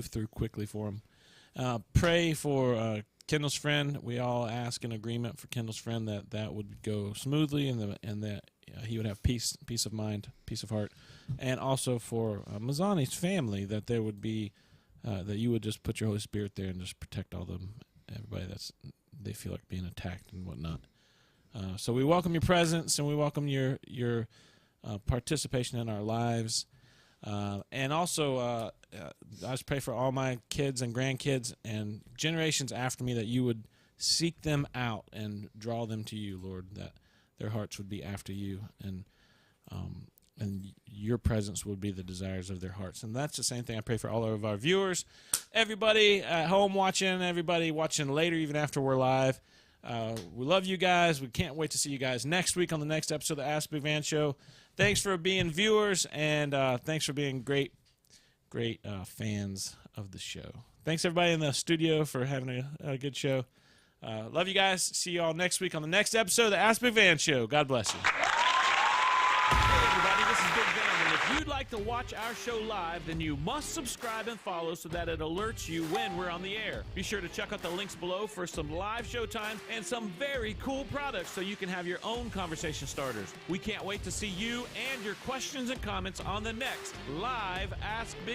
A: through quickly for him. Pray for Kendall's friend. We all ask in agreement for Kendall's friend that would go smoothly, and that he would have peace of mind, peace of heart, and also for Mazzani's family, that there would be that you would just put your Holy Spirit there and just protect everybody they feel like being attacked and whatnot. So we welcome your presence, and we welcome your participation in our lives. And also, I just pray for all my kids and grandkids and generations after me, that you would seek them out and draw them to you, Lord, that their hearts would be after you, and your presence would be the desires of their hearts. And that's the same thing I pray for all of our viewers, everybody at home watching, everybody watching later, even after we're live. We love you guys. We can't wait to see you guys next week on the next episode of the Ask Big Van Show. Thanks for being viewers, and thanks for being great fans of the show. Thanks, everybody in the studio, for having a good show. Love you guys. See you all next week on the next episode of the Ask Big Van Show. God bless you. Hey, everybody, this is Big Van, and if you'd like to watch our show live, then you must subscribe and follow so that it alerts you when we're on the air. Be sure to check out the links below for some live show times and some very cool products so you can have your own conversation starters. We can't wait to see you and your questions and comments on the next live Ask Big